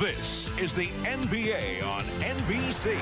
This is the NBA on NBC.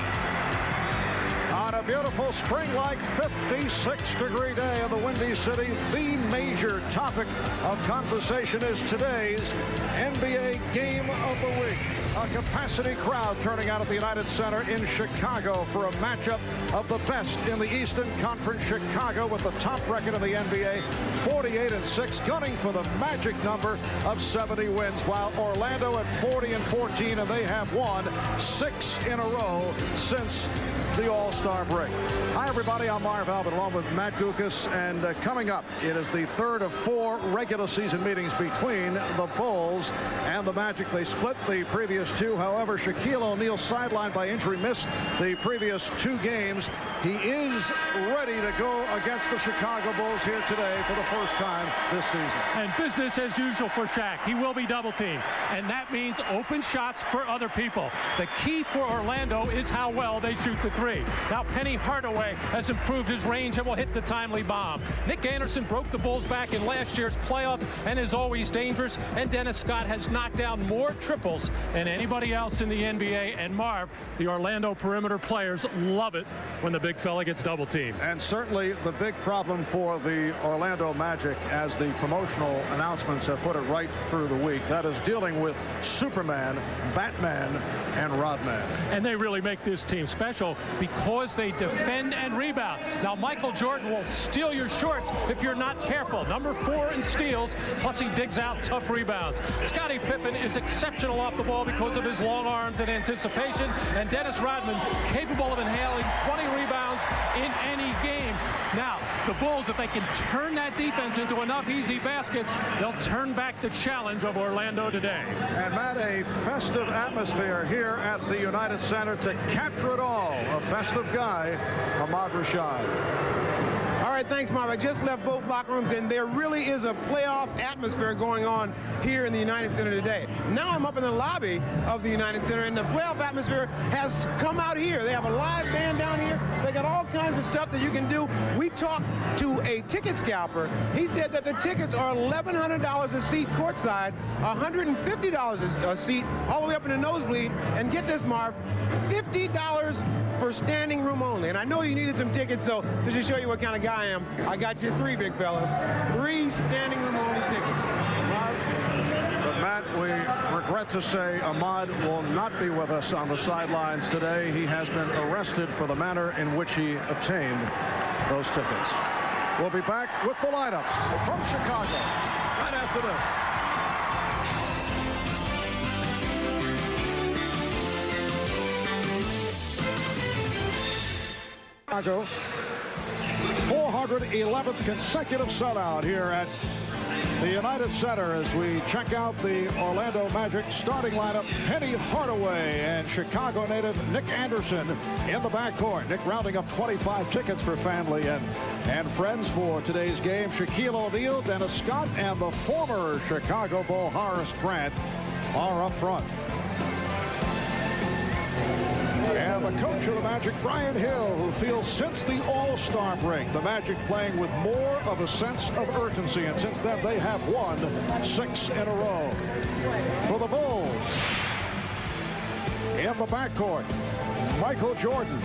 On a beautiful spring-like 56-degree day in the Windy City, the major topic of conversation is today's NBA Game of the Week. A capacity crowd turning out at the United Center in Chicago for a matchup of the best in the Eastern Conference. Chicago with the top record in the NBA, 48-6, gunning for the magic number of 70 wins, while Orlando at 40-14, and they have won 6 in a row since the All-Star break. Hi, everybody. I'm Marv Albert, along with Matt Dukas, and coming up, it is the third of 4 regular season meetings between the Bulls and the Magic. They split the previous 2. However, Shaquille O'Neal, sidelined by injury, missed the previous 2 games. He is ready to go against the Chicago Bulls here today for the first time this season. And business as usual for Shaq. He will be double-teamed, and that means open shots for other people. The key for Orlando is how well they shoot the 3. Now, Penny Hardaway has improved his range and will hit the timely bomb. Nick Anderson broke the Bulls back in last year's playoff and is always dangerous. And Dennis Scott has knocked down more triples than anybody else in the NBA. And Marv, the Orlando perimeter players love it when the big fella gets double-teamed. And certainly the big problem for the Orlando Magic, as the promotional announcements have put it right through the week, that is dealing with Superman, Batman, and Rodman. And they really make this team special because they defend and rebound. Now, Michael Jordan will steal your shorts if you're not careful. Number 4 in steals, plus he digs out tough rebounds. Scottie Pippen is exceptional off the ball because of his long arms and anticipation. And Dennis Rodman, capable of inhaling 20 rebounds in any game. Now, the Bulls, if they can turn that defense into enough easy baskets, they'll turn back the challenge of Orlando today. And Matt, a festive atmosphere here at the United Center to capture it all. A festive guy, Ahmad Rashad. All right, thanks, Marv. I just left both locker rooms, and there really is a playoff atmosphere going on here in the United Center today. Now I'm up in the lobby of the United Center, and the playoff atmosphere has come out here. They have a live band down here. They got all kinds of stuff that you can do. We talked to a ticket scalper. He said that the tickets are $1,100 a seat courtside, $150 a seat all the way up in the nosebleed, and get this, Marv, $50 for standing room only. And I know you needed some tickets, so just to show you what kind of guy I am, I got you 3, big fella. 3 standing room only tickets. But Matt, we regret to say Ahmad will not be with us on the sidelines today. He has been arrested for the manner in which he obtained those tickets. We'll be back with the lineups from Chicago right after this. Chicago, 411th consecutive sellout here at the United Center as we check out the Orlando Magic starting lineup. Penny Hardaway and Chicago native Nick Anderson in the backcourt. Nick rounding up 25 tickets for family and friends for today's game. Shaquille O'Neal, Dennis Scott, and the former Chicago Bull Horace Grant are up front. And the coach of the Magic, Brian Hill, who feels since the All-Star break, the Magic playing with more of a sense of urgency. And since then, they have won 6 in a row. For the Bulls, in the backcourt, Michael Jordan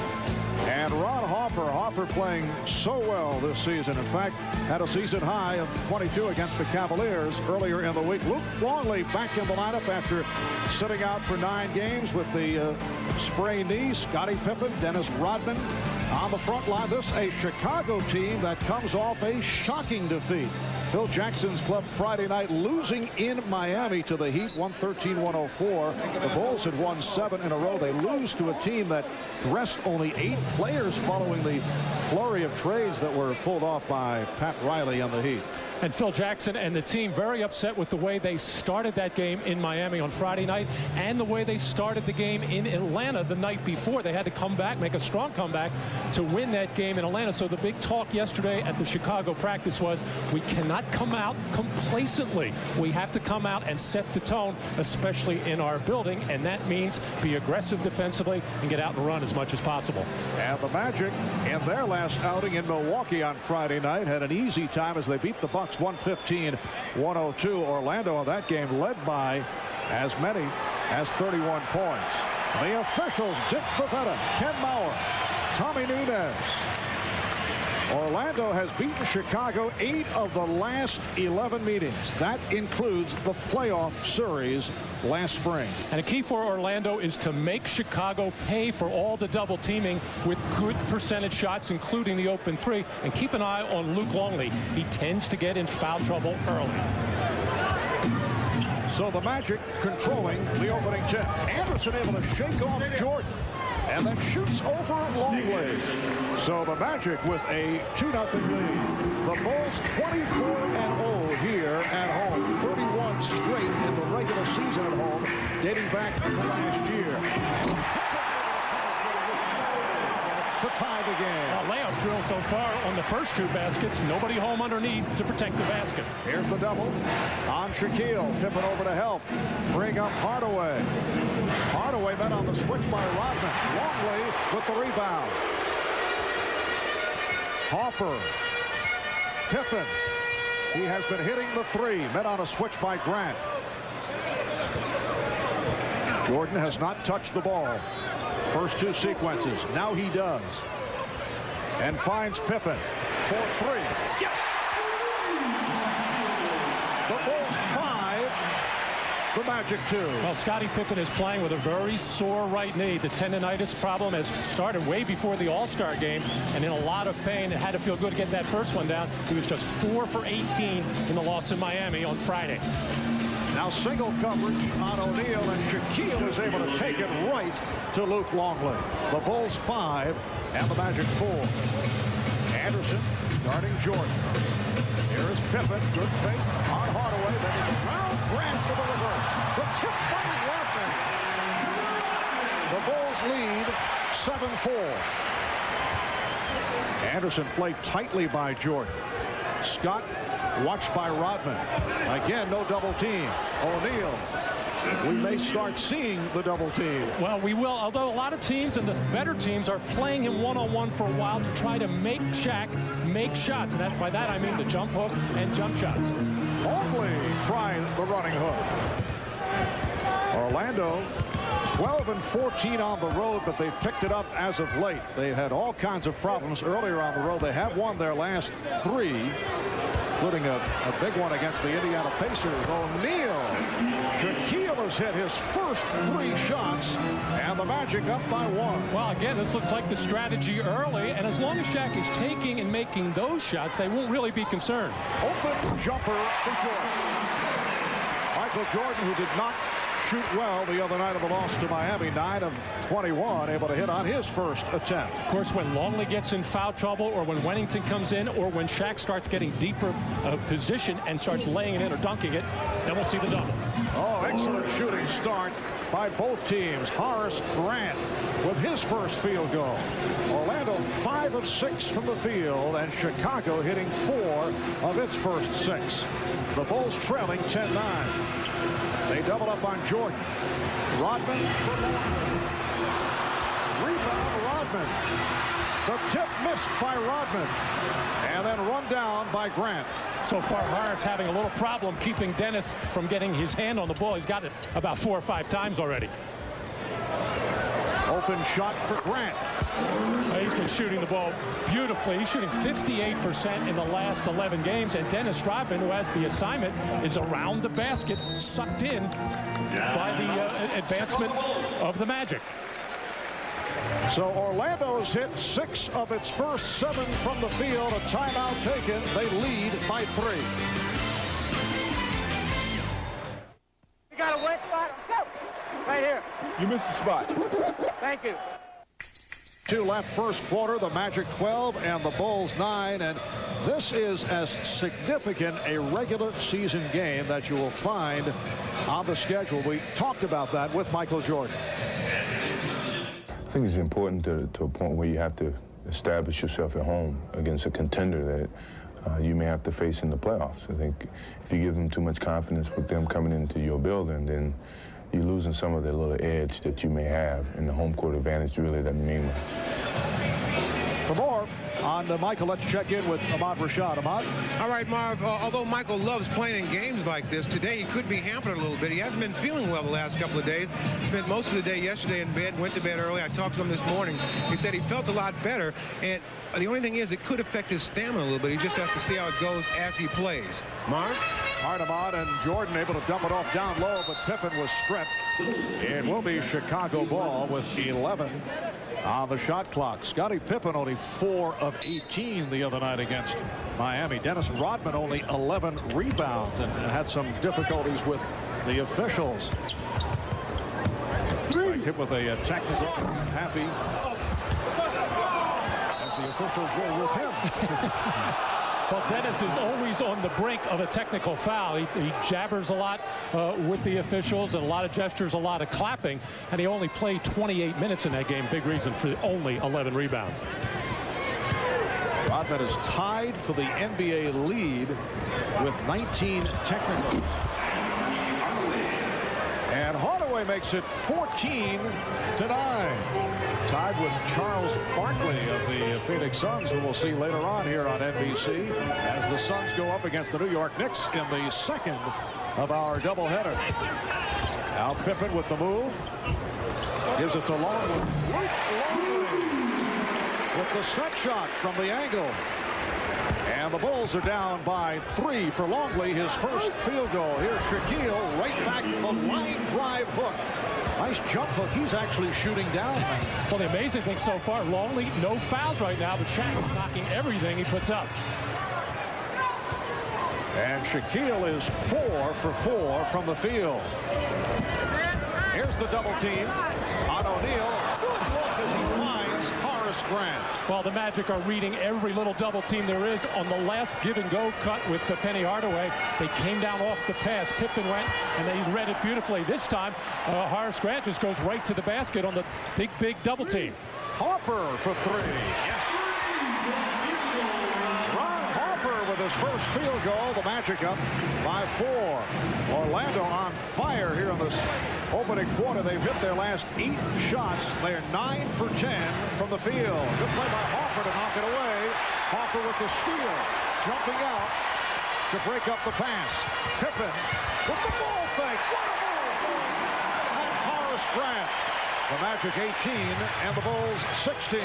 and Ron Harper. Harper playing so well this season. In fact, had a season high of 22 against the Cavaliers earlier in the week. Luke Longley back in the lineup after sitting out for 9 games with the sprained knee. Scottie Pippen, Dennis Rodman on the front line. This a Chicago team that comes off a shocking defeat. Phil Jackson's club Friday night losing in Miami to the Heat, 113-104. The Bulls had won 7 in a row. They lose to a team that dressed only 8 players following the flurry of trades that were pulled off by Pat Riley on the Heat. And Phil Jackson and the team very upset with the way they started that game in Miami on Friday night and the way they started the game in Atlanta the night before. They had to come back, make a strong comeback to win that game in Atlanta. So the big talk yesterday at the Chicago practice was we cannot come out complacently. We have to come out and set the tone, especially in our building, and that means be aggressive defensively and get out and run as much as possible. And the Magic, in their last outing in Milwaukee on Friday night, had an easy time as they beat the Bucks 115-102. Orlando in that game led by as many has 31 points. The officials: Dick Bavetta, Ken Mauer, Tommy Nunez. Orlando has beaten Chicago 8 of the last 11 meetings. That includes the playoff series last spring. And a key for Orlando is to make Chicago pay for all the double teaming with good percentage shots, including the open three. And keep an eye on Luke Longley. He tends to get in foul trouble early. So the Magic controlling the opening tip. Anderson able to shake off Jordan and then shoots over Longley. So the Magic with a 2-0 lead. The Bulls 24-0 here at home. 31 straight in the regular season at home, dating back to last year. To tie the game. Layup drill so far on the first 2 baskets. Nobody home underneath to protect the basket. Here's the double on Shaquille. Pippen over to help. Bring up Hardaway. Hardaway met on the switch by Rodman. Longley with the rebound. Hopper. Pippen. He has been hitting the 3. Met on a switch by Grant. Jordan has not touched the ball. First 2 sequences. Now he does. And finds Pippen for 3. Yes! The Bulls 5. The Magic 2. Well, Scottie Pippen is playing with a very sore right knee. The tendonitis problem has started way before the All-Star game, and in a lot of pain. It had to feel good to get that first one down. He was just 4 for 18 in the loss in Miami on Friday. Now single coverage on O'Neal, and Shaquille is able to take it right to Luke Longley. The Bulls 5 and the Magic 4. Anderson guarding Jordan. Here is Pippen. Good fake on Hardaway. Then it's around Grant for the reverse. The tip by Rodman. The Bulls lead 7-4. Anderson played tightly by Jordan. Scott watched by Rodman. Again, no double team. O'Neal. We may start seeing the double team. Well, we will, although a lot of teams and the better teams are playing him one-on-one for a while to try to make Shaq make shots. And by that I mean the jump hook and jump shots. Longley trying the running hook. Orlando 12-14 on the road, but they've picked it up as of late. They've had all kinds of problems earlier on the road. They have won their last 3, including a big one against the Indiana Pacers. O'Neal. Shaquille has hit his first 3 shots, and the Magic up by 1. Well, again, this looks like the strategy early, and as long as Shaq is taking and making those shots, they won't really be concerned. Open jumper to Jordan. Michael Jordan, who did not shoot well the other night of the loss to Miami, 9 of 21, able to hit on his first attempt. Of course, when Longley gets in foul trouble, or when Wennington comes in, or when Shaq starts getting deeper position and starts laying it in or dunking it, then we'll see the double. Oh, excellent shooting start by both teams. Horace Grant with his first field goal. Orlando 5 of 6 from the field, and Chicago hitting 4 of its first 6. The Bulls trailing 10-9. They double up on Jordan. Rodman for Longley. Rebound Rodman. The tip missed by Rodman. And then run down by Grant. So far, Horace having a little problem keeping Dennis from getting his hand on the ball. He's got it about 4 or 5 times already. Open shot for Grant. He's been shooting the ball beautifully. He's shooting 58% in the last 11 games. And Dennis Rodman, who has the assignment, is around the basket, sucked in by the advancement of the Magic. So Orlando's hit 6 of its first 7 from the field. A timeout taken. They lead by 3. You got a wet spot? Let's go. Right here. You missed the spot. Thank you. 2 left first quarter. The Magic 12 and the Bulls 9. And this is as significant a regular season game that you will find on the schedule. We talked about that with Michael Jordan. I think it's important to a point where you have to establish yourself at home against a contender that you may have to face in the playoffs. I think if you give them too much confidence with them coming into your building, then you're losing some of the little edge that you may have, and the home court advantage really doesn't mean much. For more on on Michael. Let's check in with Ahmad Rashad. Ahmad? All right, Marv, although Michael loves playing in games like this, today he could be hampered a little bit. He hasn't been feeling well the last couple of days. Spent most of the day yesterday in bed, went to bed early. I talked to him this morning. He said he felt a lot better, and the only thing is it could affect his stamina a little bit. He just has to see how it goes as he plays. Marv? Ahmad and Jordan able to dump it off down low, but Pippen was stripped. It will be Chicago ball with 11 on the shot clock. Scottie Pippen only 4 of 18 the other night against Miami. Dennis Rodman only 11 rebounds and had some difficulties with the officials. Hit with a technical. Happy as the officials were with him. Well, Dennis is always on the brink of a technical foul. He jabbers a lot with the officials, and a lot of gestures, a lot of clapping, and he only played 28 minutes in that game. Big reason for only 11 rebounds. Rodman is tied for the NBA lead with 19 technicals. And Hardaway makes it 14-9. Tied with Charles Barkley of the Phoenix Suns, who we'll see later on here on NBC as the Suns go up against the New York Knicks in the second of our doubleheader. Now Pippen with the move. Gives it to Longley. With the set shot from the angle. And the Bulls are down by 3 for Longley, his first field goal. Here's Shaquille, right back the line drive hook. Nice jump hook. He's actually shooting down. Well, the amazing thing so far, Longley, no fouls right now, but Shaq is knocking everything he puts up. And Shaquille is 4 for 4 from the field. Here's the double team on O'Neal. Good look as he finds Horace Grant. Well, the Magic are reading every little double team there is. On the last give-and-go cut with Penny Hardaway, they came down off the pass. Pippen went, and they read it beautifully. This time, Horace Grant just goes right to the basket on the big double team. Harper for 3. Yes. Ron Harper with his first field goal. The Magic up by 4. Orlando on fire here in this opening quarter. They've hit their last 8 shots. They're 9 for 10 from the field. Good play by Harper to knock it away. Harper with the steal. Jumping out to break up the pass. Pippen with the ball fake. What a move! And Horace Grant. The Magic 18 and the Bulls 16.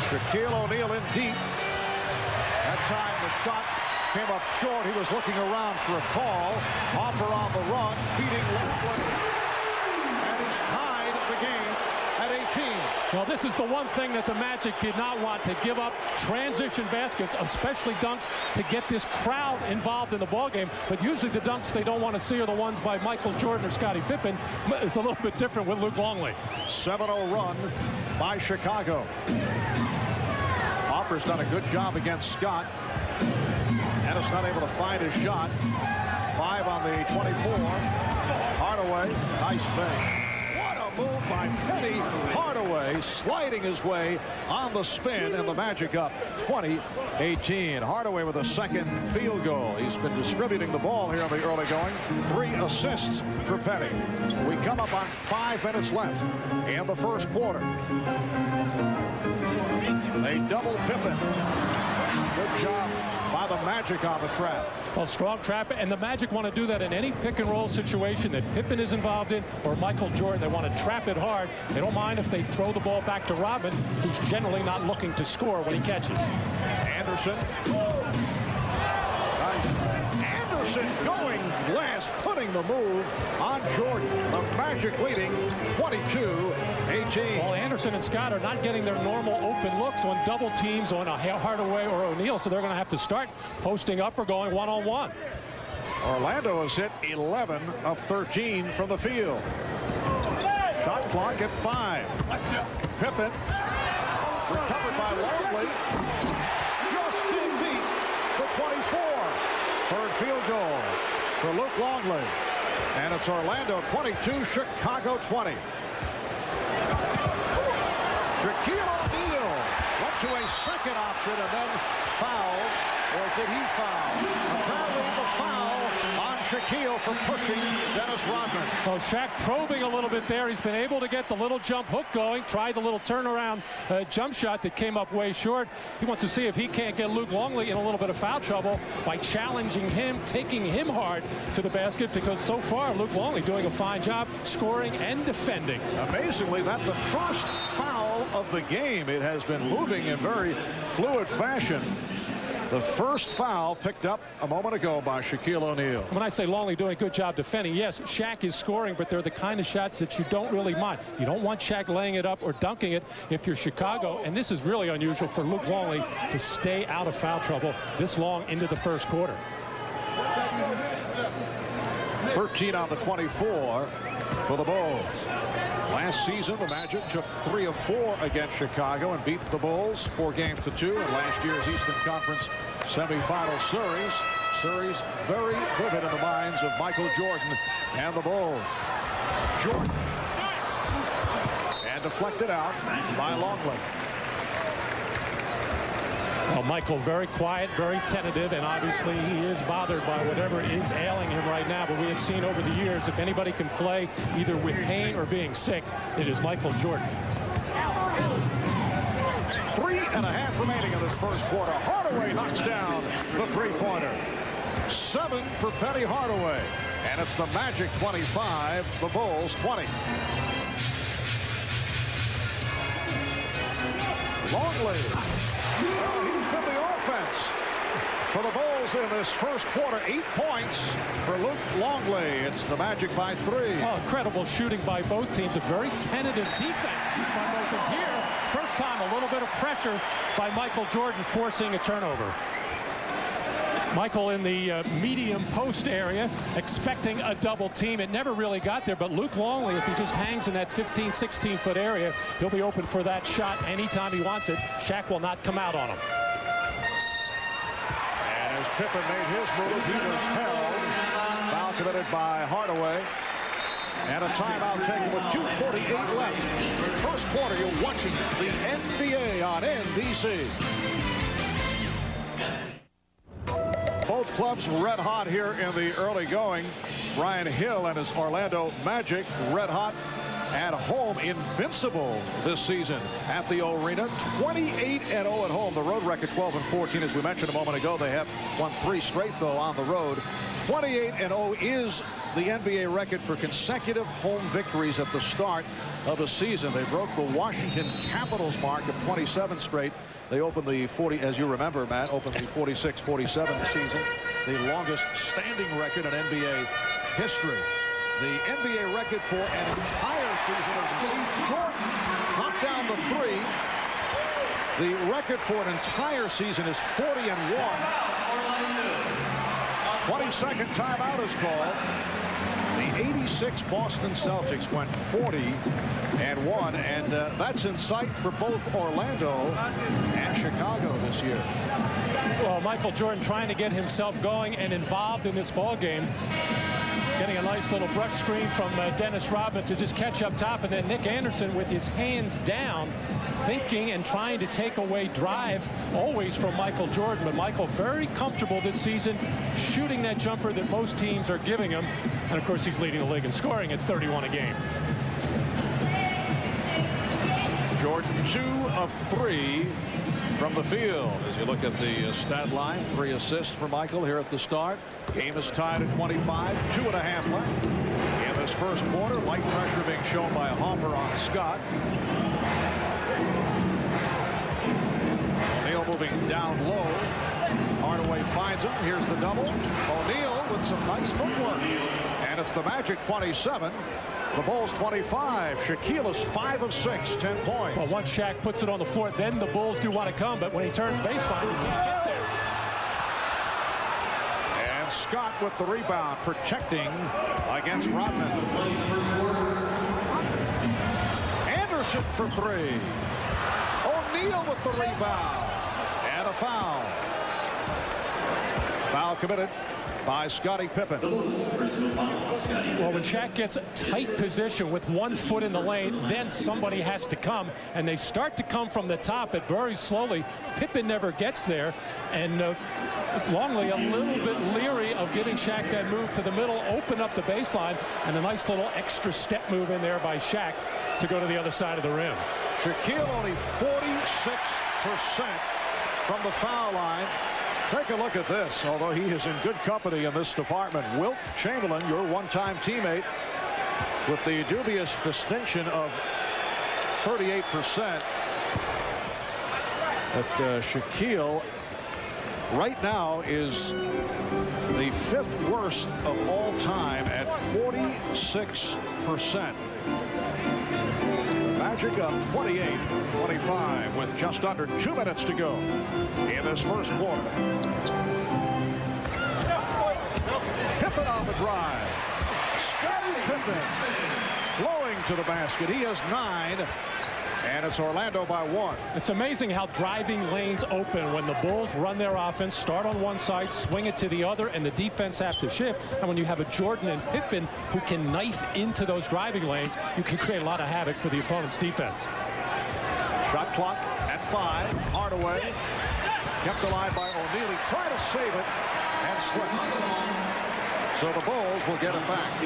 Shaquille O'Neal in deep. That time the shot came up short. He was looking around for a call. Harper on the run, feeding Longley. And he's tied the game at 18. Well, this is the one thing that the Magic did not want, to give up transition baskets, especially dunks, to get this crowd involved in the ballgame. But usually the dunks they don't want to see are the ones by Michael Jordan or Scottie Pippen. It's a little bit different with Luke Longley. 7-0 run by Chicago. Harper's done a good job against Scott. Ennis not able to find his shot. 5 on the 24. Hardaway, nice fake. What a move by Penny Hardaway, sliding his way on the spin, and the Magic up 20-18. Hardaway with a second field goal. He's been distributing the ball here in the early going. 3 assists for Penny. We come up on 5 minutes left in the first quarter. They double Pippen. Good job by the Magic on the trap. Well, strong trap, and the Magic want to do that in any pick-and-roll situation that Pippen is involved in or Michael Jordan. They want to trap it hard. They don't mind if they throw the ball back to Rodman, who's generally not looking to score when he catches. Anderson. Anderson going glass, putting the move on Jordan. The Magic leading 22-18. Well, Anderson and Scott are not getting their normal open looks on double teams on a Hardaway or O'Neal, so they're going to have to start posting up or going one-on-one. Orlando has hit 11 of 13 from the field. Shot clock at 5. Pippen recovered by Longley. Just in deep. The 24. Third field goal for Luke Longley. And it's Orlando 22, Chicago 20. Shaquille O'Neal went to a second option and then fouled or did he foul? Apparently the foul on Shaquille for pushing Dennis Rodman. Oh, Shaq probing a little bit there. He's been able to get the little jump hook going. Tried the little turnaround jump shot that came up way short. He wants to see if he can't get Luke Longley in a little bit of foul trouble by challenging him, taking him hard to the basket, because so far Luke Longley doing a fine job scoring and defending. Amazingly, that's the first foul of the game. It has been moving in very fluid fashion. The first foul picked up a moment ago by Shaquille O'Neal. When I say Longley doing a good job defending, yes, Shaq is scoring, but they're the kind of shots that you don't really mind. You don't want Shaq laying it up or dunking it if you're Chicago, and this is really unusual for Luke Longley to stay out of foul trouble this long into the first quarter. 13 on the 24 for the Bulls. Last season, the Magic took 3 of 4 against Chicago and beat the Bulls 4 games to 2 in last year's Eastern Conference semifinal series very vivid in the minds of Michael Jordan and the Bulls. Jordan, and deflected out by Longley. Well, Michael very quiet, very tentative, and obviously he is bothered by whatever is ailing him right now. But we have seen over the years, if anybody can play either with pain or being sick, it is Michael Jordan. 3.5 remaining in this first quarter. Hardaway knocks down the three-pointer. 7 for Penny Hardaway. And it's the Magic 25, the Bulls 20. Longley. Well, he's been the offense for the Bulls in this first quarter. 8 points for Luke Longley. It's the Magic by 3. Oh, incredible shooting by both teams. A very tentative defense by both teams here. First time, a little bit of pressure by Michael Jordan, forcing a turnover. Michael in the medium post area, expecting a double team. It never really got there, but Luke Longley, if he just hangs in that 15, 16-foot area, he'll be open for that shot anytime he wants it. Shaq will not come out on him. And as Pippen made his move, he was held. Foul committed by Hardaway. And a timeout taken with 2:48 left. First quarter, you're watching the NBA on NBC. Both clubs red hot here in the early going. Brian Hill and his Orlando Magic red hot at home, invincible this season at the Arena. 28-0 at home. The road record 12-14, as we mentioned a moment ago. They have won 3 straight though on the road. 28-0 is the NBA record for consecutive home victories at the start of a season. They broke the Washington Capitals mark of 27 straight. They opened the 40, as you remember, Matt, opened the 46-47 season, the longest standing record in NBA history. The NBA record for an entire season as Jordan knocked down the 3. The record for an entire season is 40-1. 22nd timeout is called. The 86 Boston Celtics went 40-1, and that's in sight for both Orlando and Chicago this year. Well, Michael Jordan trying to get himself going and involved in this ball game. Getting a nice little brush screen from Dennis Rodman to just catch up top, and then Nick Anderson with his hands down, thinking and trying to take away drive always from Michael Jordan. But Michael very comfortable this season shooting that jumper that most teams are giving him. And of course he's leading the league in scoring at 31 a game. Jordan 2 of 3 from the field. As you look at the stat line, 3 assists for Michael here at the start. Game is tied at 25, 2.5 left in this first quarter. Light pressure being shown by Hopper on Scott. O'Neal moving down low. Hardaway finds him. Here's the double. O'Neal with some nice footwork. And it's the Magic 27. The Bulls 25. Shaquille is 5 of 6, 10 points. Well, once Shaq puts it on the floor, then the Bulls do want to come, but when he turns baseline, he can't get there. And Scott with the rebound, protecting against Rodman. Anderson for 3. O'Neal with the rebound. And a foul. Foul committed by Scottie Pippen. Well, when Shaq gets a tight position with 1 foot in the lane, then somebody has to come, and they start to come from the top, but very slowly. Pippen never gets there, and Longley a little bit leery of giving Shaq that move to the middle, open up the baseline, and a nice little extra step move in there by Shaq to go to the other side of the rim. Shaquille only 46% from the foul line. Take a look at this. Although he is in good company in this department, Wilt Chamberlain, your one-time teammate, with the dubious distinction of 38%. But Shaquille right now is the 5th worst of all time at 46%. Magic up 28-25 with just under 2 minutes to go in this first quarter. Pippen on the drive. Scottie Pippen flowing to the basket. He has 9. And it's Orlando by 1. It's amazing how driving lanes open when the Bulls run their offense, start on one side, swing it to the other, and the defense have to shift. And when you have a Jordan and Pippen who can knife into those driving lanes, you can create a lot of havoc for the opponent's defense. Shot clock at 5. Hardaway kept alive by O'Neal. He tried to save it and slipped. So the Bulls will get it back.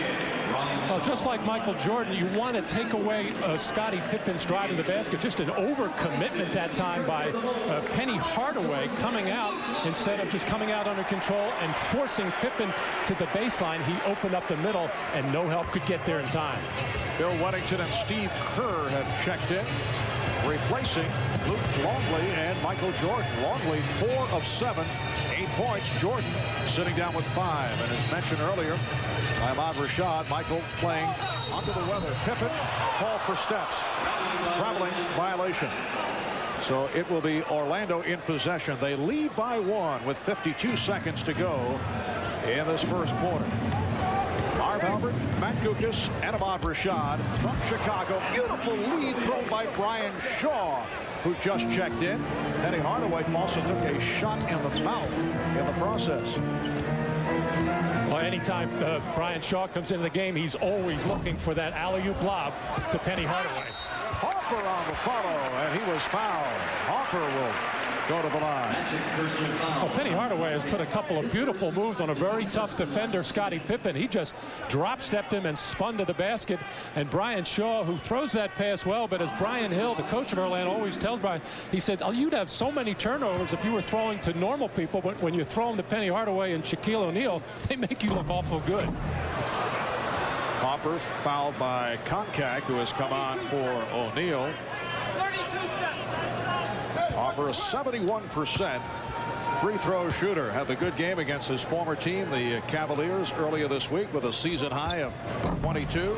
Well, just like Michael Jordan, you want to take away Scottie Pippen's drive to the basket. Just an overcommitment that time by Penny Hardaway coming out instead of just coming out under control and forcing Pippen to the baseline. He opened up the middle, and no help could get there in time. Bill Weddington and Steve Kerr have checked in, replacing Luke Longley and Michael Jordan. Longley 4 of 7, 8 points. Jordan sitting down with 5. And as mentioned earlier by Ahmad Rashad, Michael playing under the weather. Pippen called for steps. Traveling violation. So it will be Orlando in possession. They lead by 1 with 52 seconds to go in this first quarter. Marv Albert, Matt Guokas, and Ahmad Rashad from Chicago. Beautiful lead thrown by Brian Shaw, who just checked in. Penny Hardaway also took a shot in the mouth in the process. Well, anytime Brian Shaw comes into the game, he's always looking for that alley-oop lob to Penny Hardaway. Harper on the follow, and he was fouled. Harper will go to the line. Well, Penny Hardaway has put a couple of beautiful moves on a very tough defender, Scottie Pippen. He just drop-stepped him and spun to the basket. And Brian Shaw, who throws that pass well, but as Brian Hill, the coach of Orlando, always tells Brian, he said, oh, you'd have so many turnovers if you were throwing to normal people, but when you throw them to Penny Hardaway and Shaquille O'Neal, they make you look awful good. Harper fouled by Konkak, who has come on for O'Neal. 32 seconds. Harper, a 71% free throw shooter, had the good game against his former team, the Cavaliers, earlier this week with a season high of 22.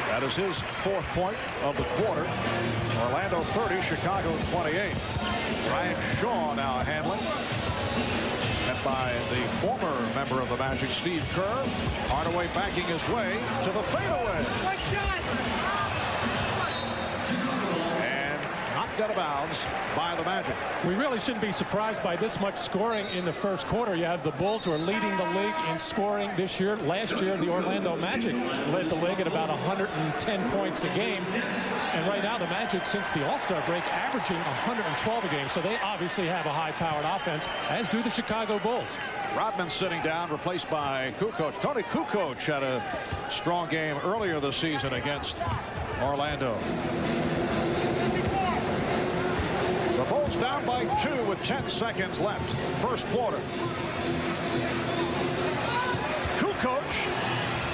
That is his 4th point of the quarter. Orlando 30, Chicago 28. Brian Shaw now handling. And by the former member of the Magic, Steve Kerr. Hardaway backing his way to the fadeaway. And knocked out of bounds by the Magic. We really shouldn't be surprised by this much scoring in the first quarter. You have the Bulls, who are leading the league in scoring this year. Last year, the Orlando Magic led the league at about 110 points a game. And right now, the Magic, since the All-Star break, averaging 112 a game. So they obviously have a high-powered offense, as do the Chicago Bulls. Rodman sitting down, replaced by Kukoc. Tony Kukoc had a strong game earlier this season against Orlando. The Bulls down by 2 with 10 seconds left. First quarter. Kukoc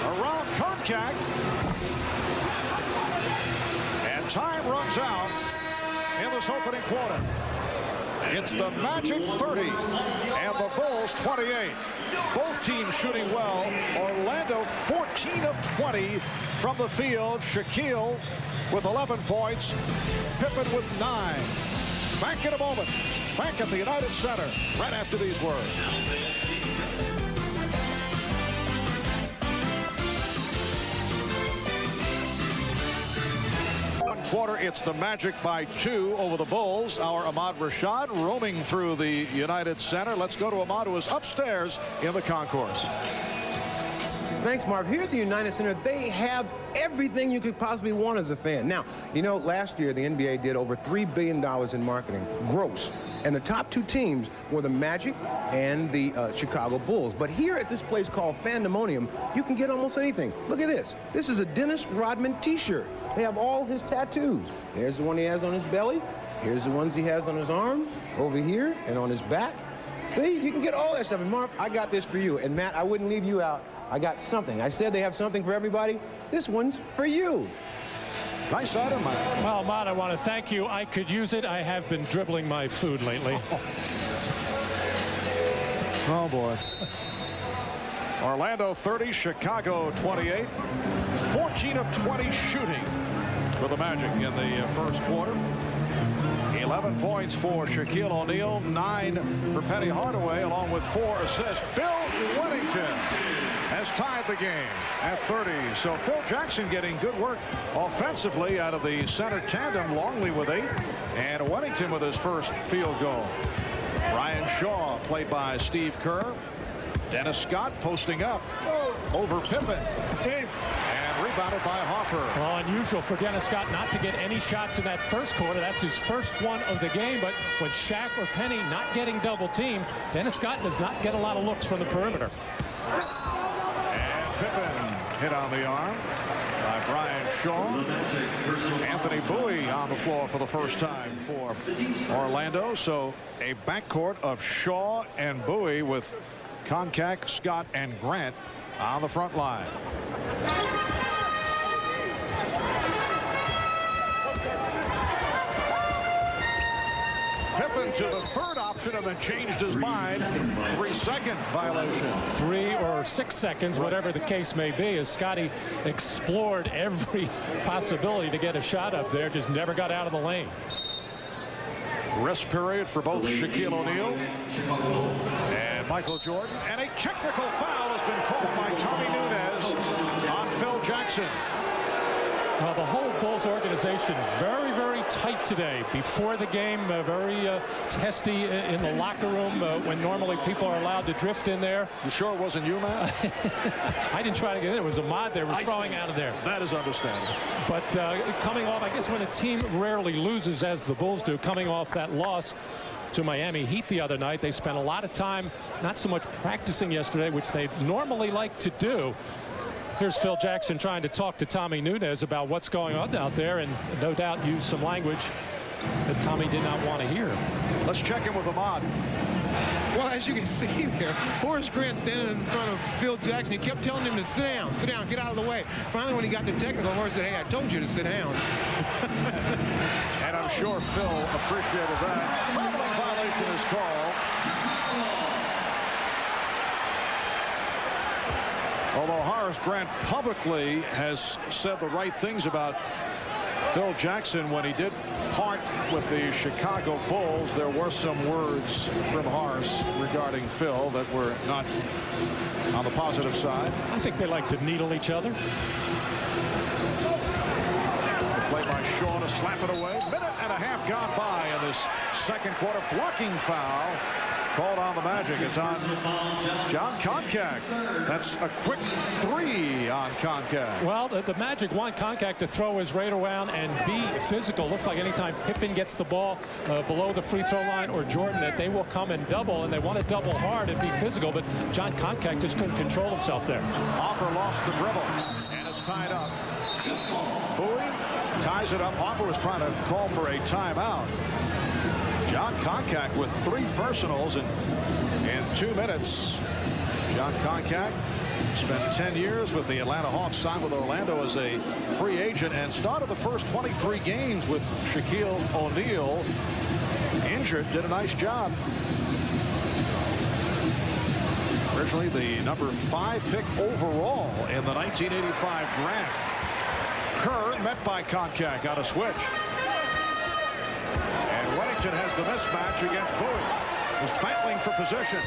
around Konkak. And time runs out in this opening quarter. It's the Magic 30 and the Bulls 28. Both teams shooting well. Orlando 14 of 20 from the field. Shaquille with 11 points. Pippen with 9. Back in a moment. Back at the United Center right after these words. quarter. It's the Magic by 2 over the Bulls. Our Ahmad Rashad roaming through the United Center. Let's go to Ahmad, who is upstairs in the concourse. Thanks, Marv. Here at the United Center, they have everything you could possibly want as a fan. Now, you know, last year the NBA did over $3 billion in marketing, gross. And the top 2 teams were the Magic and the Chicago Bulls. But here at this place called Fandemonium, you can get almost anything. Look at this. This is a Dennis Rodman t-shirt. They have all his tattoos. There's the one he has on his belly. Here's the ones he has on his arms, over here, and on his back. See, you can get all that stuff. And Marv, I got this for you. And Matt, I wouldn't leave you out. I got something. I said they have something for everybody. This one's for you. Nice item, Mike. Well, Ahmad, I want to thank you. I could use it. I have been dribbling my food lately. Oh, boy. Orlando 30, Chicago 28. 14 of 20 shooting for the Magic in the first quarter. 11 points for Shaquille O'Neal, 9 for Penny Hardaway, along with 4 assists. Bill Wennington has tied the game at 30. So Phil Jackson getting good work offensively out of the center tandem. Longley with 8, and Wennington with his first field goal. Brian Shaw, played by Steve Kerr. Dennis Scott posting up over Pippen. And rebounded by Harper. Well, unusual for Dennis Scott not to get any shots in that first quarter. That's his first one of the game. But when Shaq or Penny not getting double teamed, Dennis Scott does not get a lot of looks from the perimeter. And Pippen hit on the arm by Brian Shaw. Anthony Bowie on the floor for the first time for Orlando. So a backcourt of Shaw and Bowie with Koncak, Scott, and Grant on the front line. Pippen to the third option and then changed his mind. 3-second violation. 3 or 6 seconds, whatever the case may be, as Scotty explored every possibility to get a shot up there, just never got out of the lane. Rest period for both Shaquille O'Neal and Michael Jordan. And a technical foul has been called by Tommy Nunez on Phil Jackson. Well, the whole Bulls organization very, very tight today. Before the game, very testy in the locker room when normally people are allowed to drift in there. You sure it wasn't you, man? I didn't try to get in. It was Ahmad they were throwing out of there. That is understandable. But coming off, I guess when a team rarely loses, as the Bulls do, coming off that loss to Miami Heat the other night, they spent a lot of time not so much practicing yesterday, which they normally like to do. Here's Phil Jackson trying to talk to Tommy Nunez about what's going on out there, and no doubt use some language that Tommy did not want to hear. Let's check in with Ahmad. Well, as you can see there, Horace Grant standing in front of Phil Jackson. He kept telling him to sit down, get out of the way. Finally, when he got the technical, Horace said, hey, I told you to sit down. And I'm sure Phil appreciated that. Traveling violation is called. Although Horace Grant publicly has said the right things about Phil Jackson when he did part with the Chicago Bulls, there were some words from Horace regarding Phil that were not on the positive side. I think they like to needle each other. Play by Shaw to slap it away. Minute and a half gone by in this second quarter. Blocking foul called on the Magic. It's on John Koncak. That's a quick 3 on Koncak. Well, the Magic want Koncak to throw his right around and be physical. Looks like anytime Pippen gets the ball below the free throw line, or Jordan, that they will come and double, and they want to double hard and be physical, but John Koncak just couldn't control himself there. Harper lost the dribble and is tied up. Bowie ties it up. Harper was trying to call for a timeout. John Koncak with 3 personals in 2 minutes. John Koncak spent 10 years with the Atlanta Hawks, signed with Orlando as a free agent, and started the first 23 games with Shaquille O'Neal injured. Did a nice job. Originally the number 5 pick overall in the 1985 draft. Kerr met by Koncak on a switch. Wennington has the mismatch against Bowie, who's battling for position.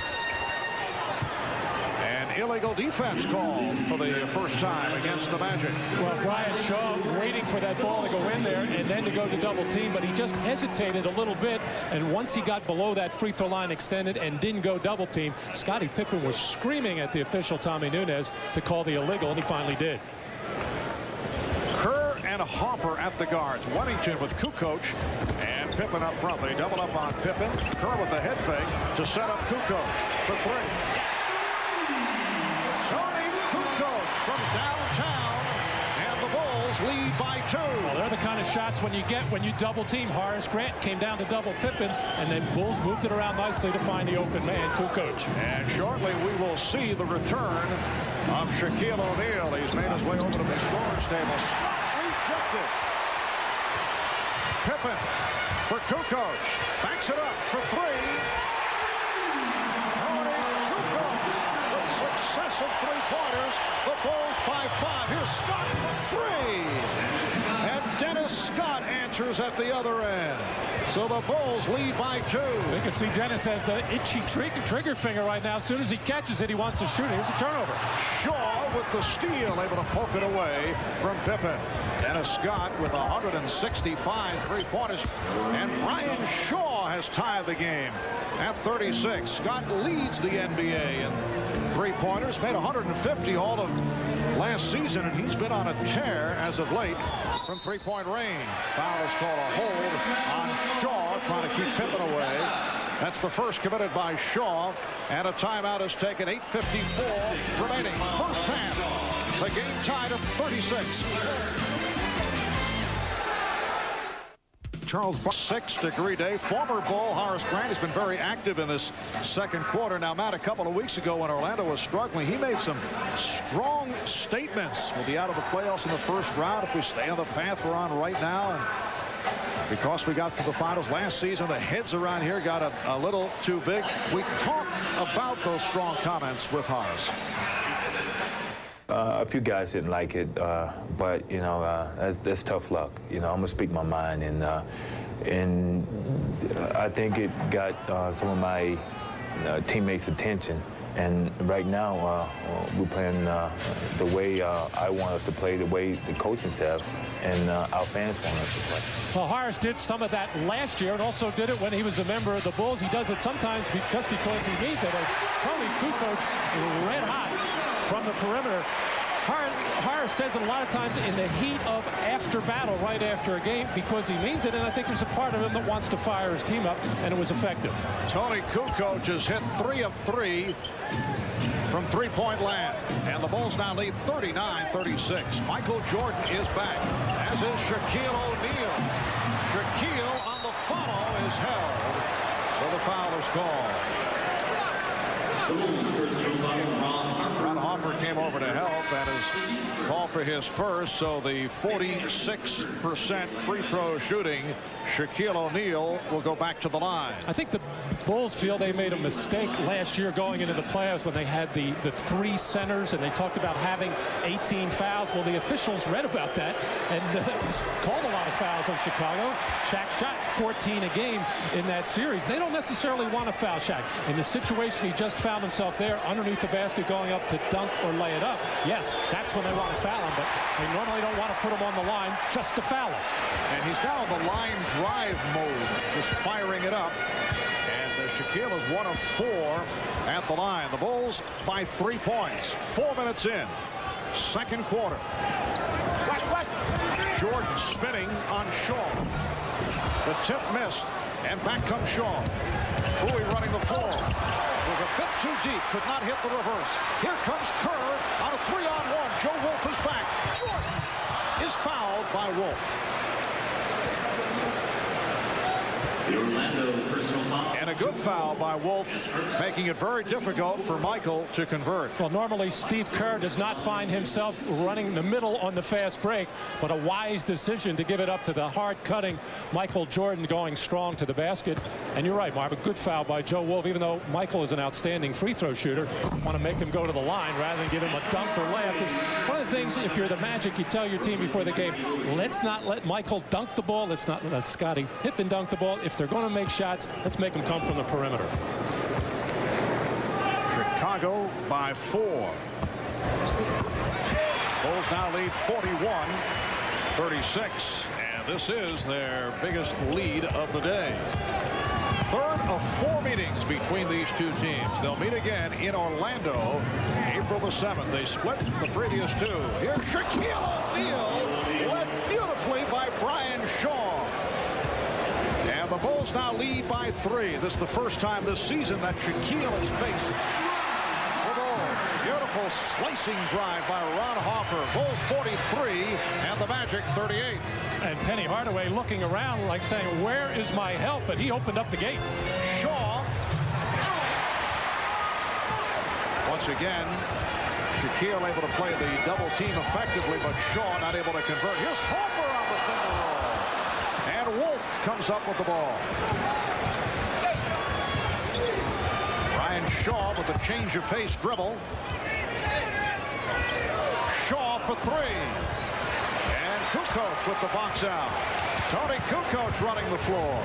And illegal defense called for the first time against the Magic. Well, Brian Shaw waiting for that ball to go in there and then to go to double team, but he just hesitated a little bit, and once he got below that free throw line extended and didn't go double team, Scottie Pippen was screaming at the official Tommy Nunes to call the illegal, and he finally did. Kerr and Hopper at the guards. Wennington with Kukoc and Pippen up front. They double up on Pippen. Kerr with the head fake to set up Kukoc for three. Tony Kukoc from downtown, and the Bulls lead by 2. Well, they're the kind of shots when you get when you double team. Horace Grant came down to double Pippen, and then Bulls moved it around nicely to find the open man, Kukoc. And shortly we will see the return of Shaquille O'Neal. He's made his way over to the scorer's table. Rejected. Pippen for Kukoc. Backs it up for 3. Tony Kukoc with successive 3-pointers. The Bulls by 5. Here's Scott for 3. And Dennis Scott answers at the other end. So the Bulls lead by 2. You can see Dennis has the itchy trigger finger right now. As soon as he catches it, he wants to shoot it. Here's a turnover. Shaw with the steal, able to poke it away from Pippen. Dennis Scott with 165 3-pointers. And Brian Shaw has tied the game at 36. Scott leads the NBA in 3-pointers. Made 150 all of last season, and he's been on a tear as of late from 3-point range. Foul is called a hold on Shaw, trying to keep Pippen away. That's the first committed by Shaw, and a timeout is taken. 8:54 remaining. First half. The game tied at 36. Charles 6-degree day. Former Bull Horace Grant has been very active in this second quarter. Now, Matt, a couple of weeks ago when Orlando was struggling, he made some strong statements. We'll be out of the playoffs in the first round if we stay on the path we're on right now. And because we got to the finals last season, the heads around here got a little too big. We talked about those strong comments with Horace. A few guys didn't like it, but, you know, that's tough luck. You know, I'm going to speak my mind, and I think it got some of my teammates' attention. And right now, we're playing the way I want us to play, the way the coaching staff and our fans want us to play. Well, Horace did some of that last year and also did it when he was a member of the Bulls. He does it sometimes just because he needs it. As Tony Kukoc red hot from the perimeter. Horace says it a lot of times in the heat of after battle, right after a game, because he means it, and I think there's a part of him that wants to fire his team up, and it was effective. Tony Kukoc has hit 3 of 3 from 3-point land, and the Bulls now lead 39-36. Michael Jordan is back, as is Shaquille O'Neal. Shaquille on the follow is held, so the foul is called. Ron Hopper came over to help and has called for his first, so the 46% free throw shooting, Shaquille O'Neal will go back to the line. I think the Bulls feel they made a mistake last year going into the playoffs when they had the 3 centers and they talked about having 18 fouls. Well, the officials read about that and called a lot of fouls on Chicago. Shaq shot 14 a game in that series. They don't necessarily want to foul Shaq. In the situation he just found himself there underneath the basket going up to dunk or lay it up, yes, that's when they want to foul him, but they normally don't want to put him on the line just to foul him. And he's now in the line drive mode, just firing it up. And Shaquille is 1 of 4 at the line. The Bulls by 3 points. 4 minutes in. Second quarter. Jordan spinning on Shaw. The tip missed, and back comes Shaw. Bowie running the floor. Was a bit too deep, could not hit the reverse. Here comes Kerr on a 3-on-1. Joe Wolf is back. Jordan is fouled by Wolf. And a good foul by Wolf, making it very difficult for Michael to convert. Well, normally Steve Kerr does not find himself running the middle on the fast break, but a wise decision to give it up to the hard-cutting Michael Jordan going strong to the basket. And you're right, Marv, a good foul by Joe Wolf, even though Michael is an outstanding free throw shooter. Want to make him go to the line rather than give him a dunk or layup. Because one of the things, if you're the Magic, you tell your team before the game, let's not let Michael dunk the ball. Let's not let Scottie Pippen dunk the ball. If they're going to make shots, let's make them come from the perimeter. Chicago by 4. Bulls now lead 41-36, and this is their biggest lead of the day. Third of 4 meetings between these two teams. They'll meet again in Orlando April the 7th. They split the previous 2. Here's Shaquille O'Neal, led beautifully by Brian Shaw. And the Bulls now lead by 3. This is the first time this season that Shaquille has faced the ball. Beautiful slicing drive by Ron Harper. Bulls 43 and the Magic 38. And Penny Hardaway looking around like saying, where is my help? But he opened up the gates. Shaw. Once again, Shaquille able to play the double team effectively, but Shaw not able to convert. Here's Harper on the finger roll. And Wolf comes up with the ball. Brian Shaw with a change of pace dribble. Shaw for 3. And Kukoc with the box out. Tony Kukoc running the floor.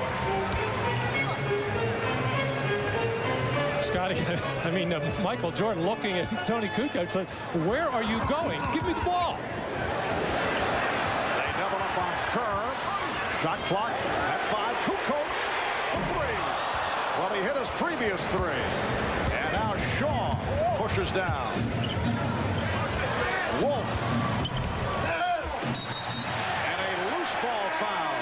Scotty, I mean, Michael Jordan looking at Tony Kukoc like, where are you going? Give me the ball. They double up on Kerr. Shot clock at 5. Kukoc for 3. Well, he hit his previous 3. And now Shaw pushes down. Wolf. And a loose ball foul.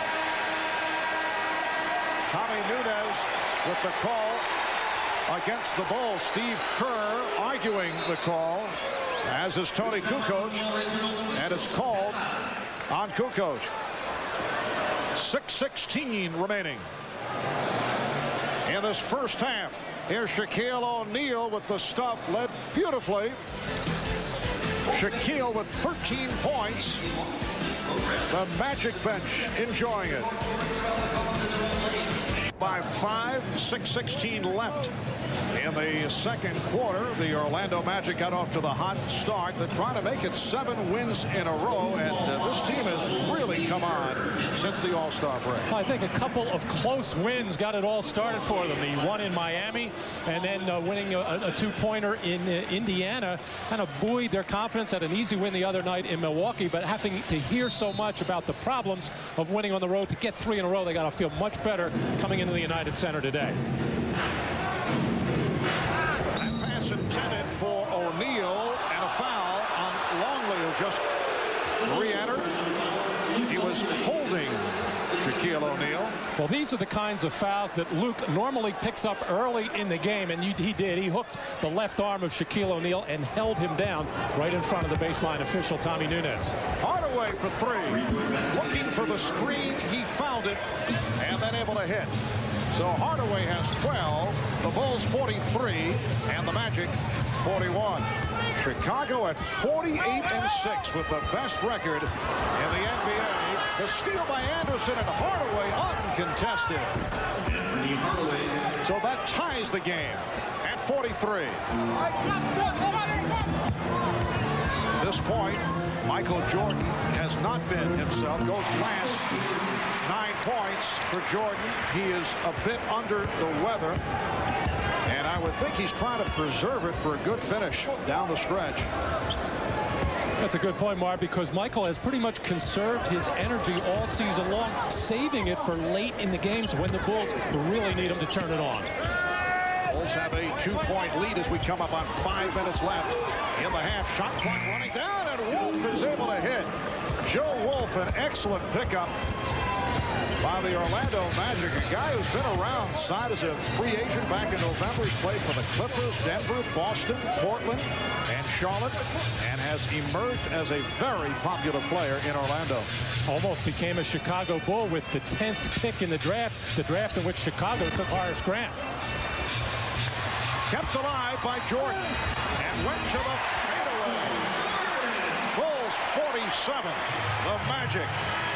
Tommy Nunez with the call against the Bulls. Steve Kerr arguing the call, as is Tony Kukoc, and it's called on Kukoc. 6:16 remaining in this first half. Here's Shaquille O'Neal with the stuff, led beautifully. Shaquille with 13 points. The Magic bench enjoying it. By 5, 6:16 left in the second quarter. The Orlando Magic got off to the hot start. They're trying to make it 7 wins in a row, and this team has really come on since the All-Star break. I think a couple of close wins got it all started for them. The one in Miami, and then winning a 2-pointer in Indiana kind of buoyed their confidence. Had an easy win the other night in Milwaukee, but having to hear so much about the problems of winning on the road, to get 3 in a row, they got to feel much better coming into the United Center today. That pass intended for O'Neal, and a foul on Longley, who just re-entered. He was holding Shaquille O'Neal. Well, these are the kinds of fouls that Luke normally picks up early in the game, and he did. He hooked the left arm of Shaquille O'Neal and held him down right in front of the baseline official, Tommy Nunez. Hardaway for 3. Looking for the screen. He found it and then able to hit. So Hardaway has 12. The Bulls 43 and the Magic 41. Chicago at 48-6 with the best record in the NBA. The steal by Anderson, and Hardaway uncontested. So that ties the game at 43. At this point, Michael Jordan has not been himself. Goes last. 9 points for Jordan. He is a bit under the weather, and I would think he's trying to preserve it for a good finish down the stretch. That's a good point, Mark, because Michael has pretty much conserved his energy all season long, saving it for late in the games when the Bulls really need him to turn it on. Bulls have a 2-point lead as we come up on 5 minutes left in the half. Shot clock running down, and Wolf is able to hit. Joe Wolf, an excellent pickup by the Orlando Magic, a guy who's been around, signed as a free agent back in November. He's played for the Clippers, Denver, Boston, Portland, and Charlotte, and has emerged as a very popular player in Orlando. Almost became a Chicago Bull with the 10th pick in the draft in which Chicago took Horace Grant. Kept alive by Jordan, and went to the fadeaway. Bulls 47, the Magic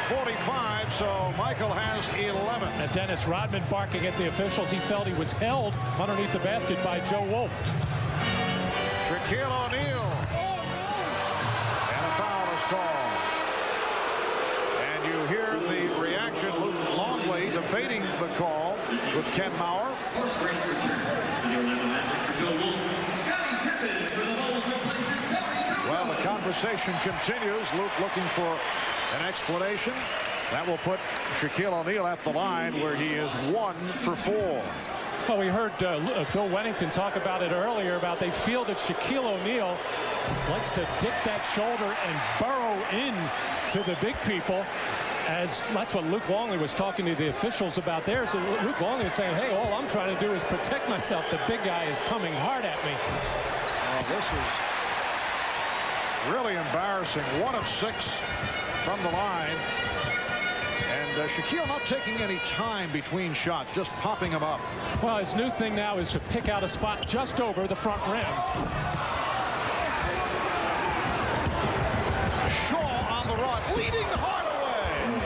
45, so Michael has 11. And Dennis Rodman barking at the officials. He felt he was held underneath the basket by Joe Wolf. Shaquille O'Neal. And a foul is called. And you hear the reaction. Luke Longley debating the call with Ken Mauer. conversation continues. Luke looking for an explanation. That will put Shaquille O'Neal at the line where he is 1 for 4. Well, we heard Bill Wennington talk about it earlier, about they feel that Shaquille O'Neal likes to dip that shoulder and burrow in to the big people. As that's what Luke Longley was talking to the officials about there. So Luke Longley was saying, hey, all I'm trying to do is protect myself. The big guy is coming hard at me. Well, this is really embarrassing. 1 of 6 from the line. And Shaquille not taking any time between shots, just popping them up. Well, his new thing now is to pick out a spot just over the front rim. Shaw on the run, leading Hardaway.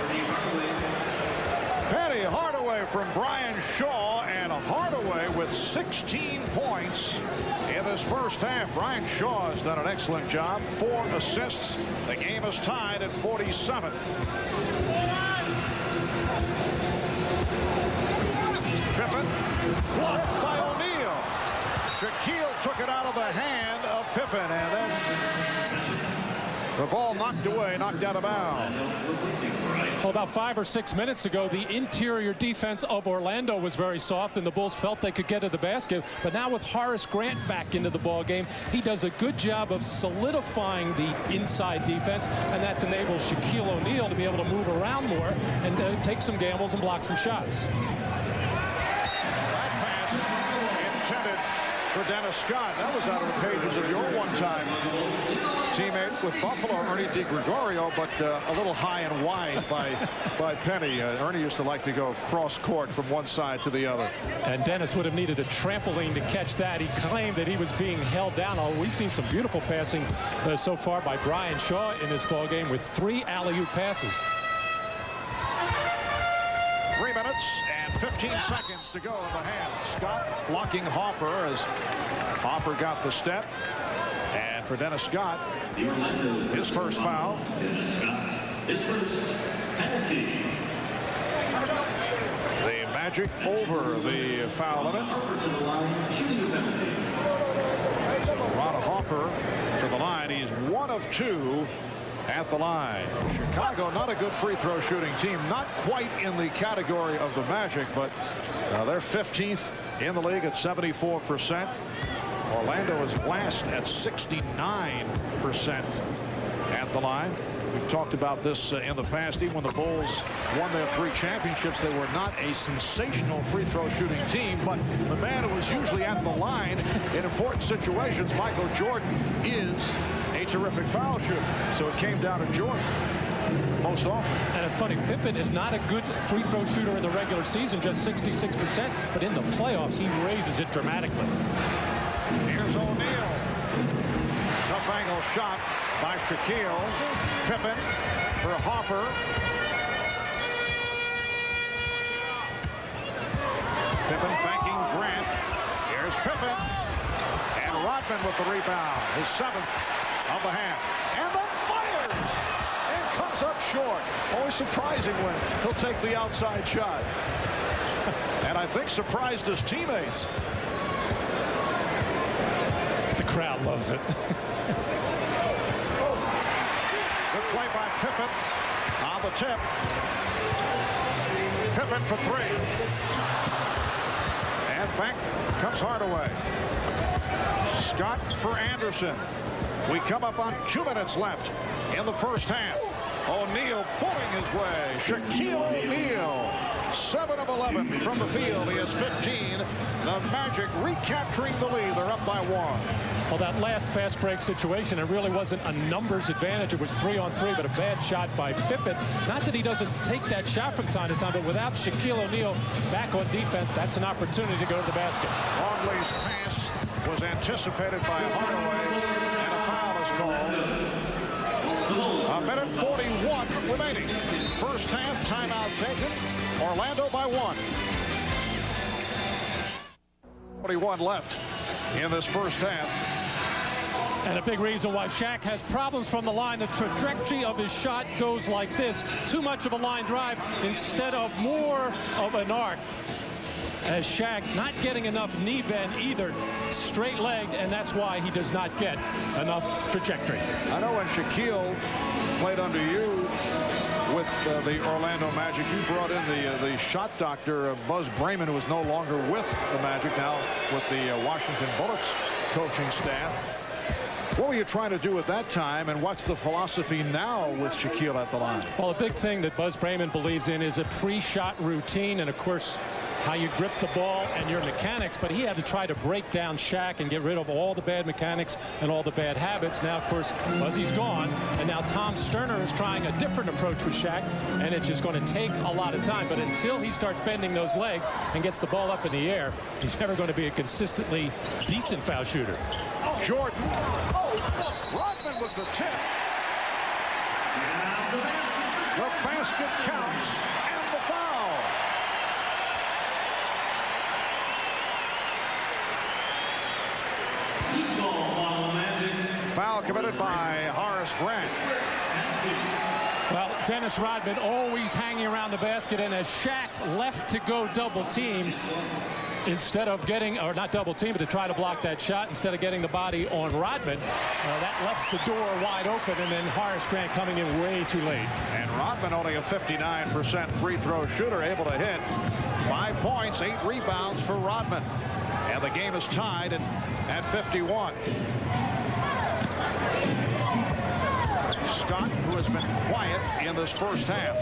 Penny Hardaway from Brian Shaw, and Hardaway with 16 points in this first half. Brian Shaw has done an excellent job. 4 assists. The game is tied at 47. Pippen blocked by O'Neal. Shaquille took it out of the hand of Pippen, and then the ball knocked away, knocked out of bounds. Well, about 5 or 6 minutes ago, the interior defense of Orlando was very soft, and the Bulls felt they could get to the basket. But now with Horace Grant back into the ball game, he does a good job of solidifying the inside defense, and that's enabled Shaquille O'Neal to be able to move around more and take some gambles and block some shots. That pass intended for Dennis Scott. That was out of the pages of your one-time teammate with Buffalo, Ernie DiGregorio, but a little high and wide by Penny. Ernie used to like to go cross court from one side to the other. And Dennis would have needed a trampoline to catch that. He claimed that he was being held down. Oh, we've seen some beautiful passing so far by Brian Shaw in this ball game with 3 alley-oop passes. 3 minutes and 15 seconds to go in the half. Scott blocking Hopper as Hopper got the step. And for Dennis Scott, his first foul. His first penalty. The Magic over the foul limit. Ron Hopper to the line. He's 1 of 2 at the line. Chicago, not a good free throw shooting team. Not quite in the category of the Magic, but they're 15th in the league at 74%. Orlando is last at 69% at the line. We've talked about this in the past. Even when the Bulls won their 3 championships, they were not a sensational free throw shooting team, but the man who was usually at the line in important situations, Michael Jordan, is a terrific foul shooter. So it came down to Jordan most often. And it's funny, Pippen is not a good free throw shooter in the regular season, just 66%, but in the playoffs, he raises it dramatically. Here's O'Neal. Tough angle shot by Shaquille. Pippen for Hopper. Pippen banking Grant. Here's Pippen. And Rodman with the rebound. His 7th of the half. And then fires. And comes up short. Always surprising when he'll take the outside shot. And I think surprised his teammates. The crowd loves it. Good play by Pippen on the tip. Pippen for 3. And back comes Hardaway. Scott for Anderson. We come up on 2 minutes left in the first half. O'Neal pulling his way. Shaquille O'Neal, 7 of 11 from the field. He has 15. The Magic recapturing the lead. They're up by 1. Well, that last fast break situation, it really wasn't a numbers advantage. It was 3-on-3, but a bad shot by Pippen. Not that he doesn't take that shot from time to time, but without Shaquille O'Neal back on defense, that's an opportunity to go to the basket. Longley's pass was anticipated by Hardaway, and a foul is called. A minute 41 remaining. First half, timeout taken. Orlando by 1. 41 left in this first half. And a big reason why Shaq has problems from the line. The trajectory of his shot goes like this. Too much of a line drive instead of more of an arc. as Shaq not getting enough knee bend either, straight legged, and that's why he does not get enough trajectory. I know when Shaquille played under you with the Orlando Magic, you brought in the shot doctor, Buzz Brayman, who is no longer with the Magic, now with the Washington Bullets coaching staff. What were you trying to do at that time, and what's the philosophy now with Shaquille at the line? Well, a big thing that Buzz Brayman believes in is a pre-shot routine, and of course how you grip the ball and your mechanics, but he had to try to break down Shaq and get rid of all the bad mechanics and all the bad habits. Now, of course, Buzzy's gone, and now Tom Sterner is trying a different approach with Shaq, and it's just going to take a lot of time. But until he starts bending those legs and gets the ball up in the air, he's never going to be a consistently decent foul shooter. Jordan. Rodman with the tip. The basket counts, and the foul. Foul committed by Horace Grant. Well, Dennis Rodman always hanging around the basket, and as Shaq left to go double team, instead of getting, or not double team, but to try to block that shot, instead of getting the body on Rodman, that left the door wide open, and then Horace Grant coming in way too late. And Rodman, only a 59% free throw shooter, able to hit 5 points, 8 rebounds for Rodman. And the game is tied at 51. Scott, who has been quiet in this first half,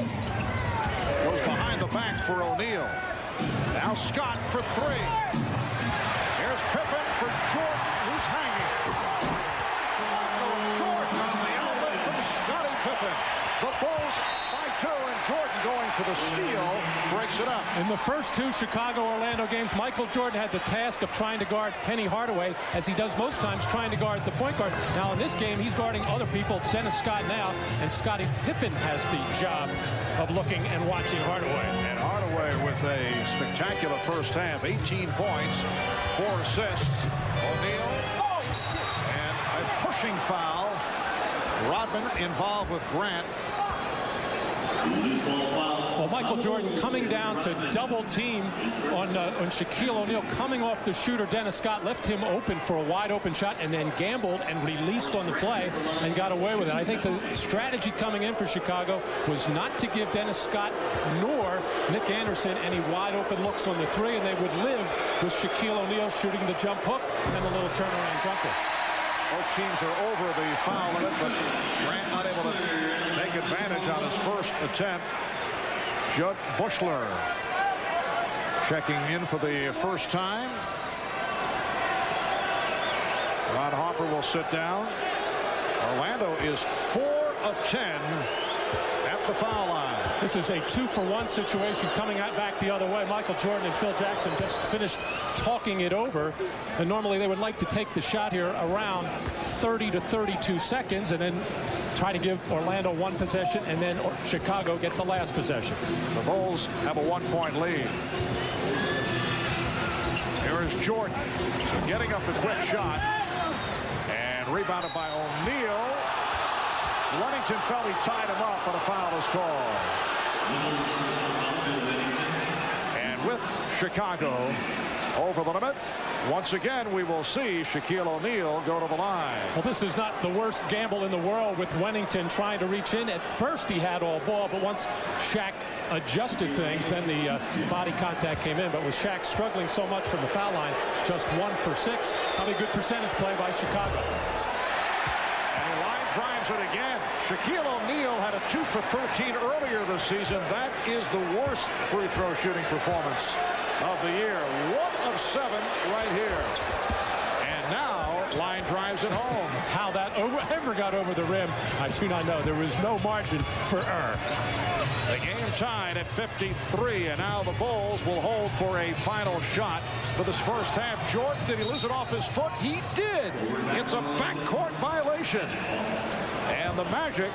goes behind the back for O'Neal. Now Scott for 3. Here's Pippen for Jordan, who's hanging. Jordan on the outlet from Scottie Pippen. The Bulls by 2, and Jordan going for the steal, breaks it up. In the first 2 Chicago-Orlando games, Michael Jordan had the task of trying to guard Penny Hardaway, as he does most times, trying to guard the point guard. Now in this game, he's guarding other people. It's Dennis Scott now, and Scottie Pippen has the job of looking and watching Hardaway. And Hardaway with a spectacular first half, 18 points, 4 assists. O'Neal, and a pushing foul. Rodman involved with Grant. Well, Michael Jordan coming down to double team on Shaquille O'Neal, coming off the shooter Dennis Scott, left him open for a wide open shot, and then gambled and released on the play and got away with it. I think the strategy coming in for Chicago was not to give Dennis Scott nor Nick Anderson any wide open looks on the 3, and they would live with Shaquille O'Neal shooting the jump hook and the little turnaround jumper. Both teams are over the foul limit, but Grant not able to take advantage on his first attempt. Judd Bushler checking in for the first time. Ron Harper will sit down. Orlando is 4 of 10 at the foul line. This is a 2-for-1 situation coming out back the other way. Michael Jordan and Phil Jackson just finished talking it over, and normally they would like to take the shot here around 30 to 32 seconds and then try to give Orlando 1 possession, and then Chicago get the last possession. The Bulls have a 1-point lead. Here is Jordan getting up the quick shot, and rebounded by O'Neal. Lunnington felt he tied him up, but a foul is called. And with Chicago over the limit, once again we will see Shaquille O'Neal go to the line. Well, this is not the worst gamble in the world with Wennington trying to reach in. At first he had all ball, but once Shaq adjusted things, then the body contact came in. But with Shaq struggling so much from the foul line, just 1 for 6. Probably a good percentage play by Chicago. Drives it again. Shaquille O'Neal had a 2 for 13 earlier this season. That is the worst free throw shooting performance of the year. 1 of 7 right here. And now line drives it home. How that ever got over the rim, I do not know. There was no margin for error. The game tied at 53, and now the Bulls will hold for a final shot for this first half. Jordan, did he lose it off his foot? He did. It's a backcourt violation. And the Magic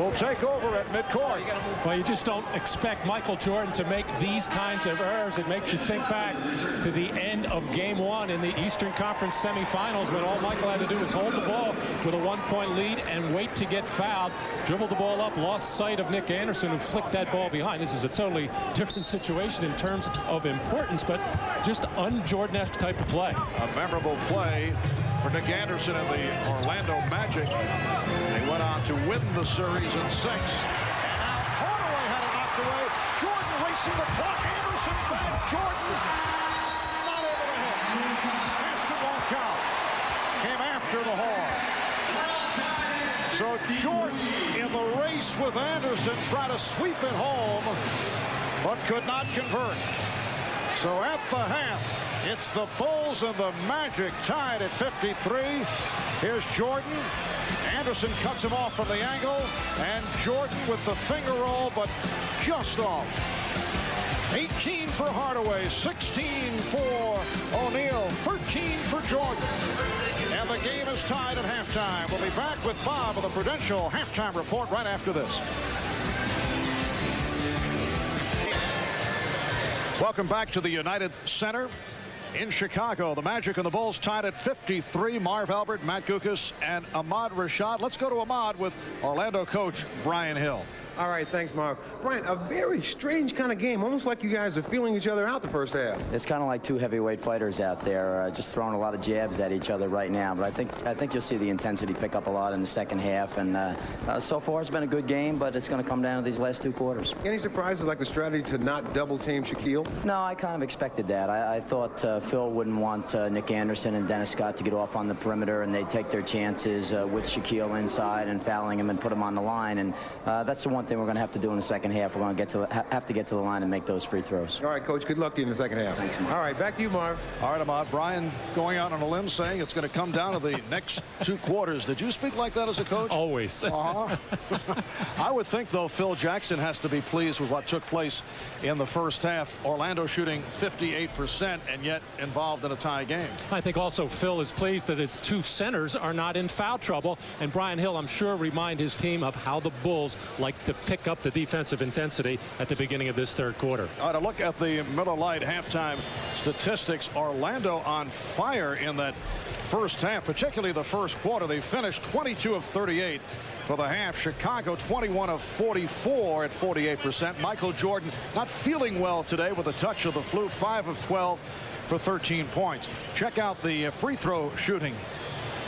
will take over at midcourt. Well, you just don't expect Michael Jordan to make these kinds of errors. It makes you think back to the end of Game 1 in the Eastern Conference semifinals when all Michael had to do was hold the ball with a 1-point lead and wait to get fouled. Dribbled the ball up, lost sight of Nick Anderson, who flicked that ball behind. This is a totally different situation in terms of importance, but just un-Jordan-esque type of play. A memorable play for Nick Anderson and the Orlando Magic. They went on to win the series in 6. And now Hardaway had it knocked away. Jordan racing the clock. Anderson back. Jordan not able to hit. Basket won't count. Came after the horn. So Jordan in the race with Anderson tried to sweep it home, but could not convert. So at the half, it's the Bulls and the Magic tied at 53. Here's Jordan. Anderson cuts him off from the angle, and Jordan with the finger roll, but just off. 18 for Hardaway, 16 for O'Neal, 13 for Jordan. And the game is tied at halftime. We'll be back with Bob with a Prudential halftime report right after this. Welcome back to the United Center in Chicago. The Magic and the Bulls tied at 53. Marv Albert, Matt Guokas, and Ahmad Rashad. Let's go to Ahmad with Orlando coach Brian Hill. All right, thanks, Mark. Brian, a very strange kind of game, almost like you guys are feeling each other out the first half. It's kind of like two heavyweight fighters out there, just throwing a lot of jabs at each other right now. But I think you'll see the intensity pick up a lot in the second half. And so far, it's been a good game, but it's going to come down to these last 2 quarters. Any surprises, like the strategy to not double-team Shaquille? No, I kind of expected that. I thought Phil wouldn't want Nick Anderson and Dennis Scott to get off on the perimeter, and they'd take their chances with Shaquille inside and fouling him and put him on the line. And that's the one thing we're going to have to do in the second half. We're going to have to get to the line and make those free throws. All right, Coach. Good luck to you in the second half. Thanks, Mark. All right, back to you, Marv. All right, Ahmad. Brian going out on a limb saying it's going to come down to the next 2 quarters. Did you speak like that as a coach? Always. I would think, though, Phil Jackson has to be pleased with what took place in the first half. Orlando shooting 58% and yet involved in a tie game. I think also Phil is pleased that his 2 centers are not in foul trouble. And Brian Hill, I'm sure, remind his team of how the Bulls like to pick up the defensive intensity at the beginning of this 3rd quarter. All right, a look at the Miller Lite halftime statistics. Orlando on fire in that first half, particularly the first quarter. They finished 22 of 38 for the half. Chicago 21 of 44 at 48%. Michael Jordan not feeling well today with a touch of the flu. 5 of 12 for 13 points. Check out the free throw shooting.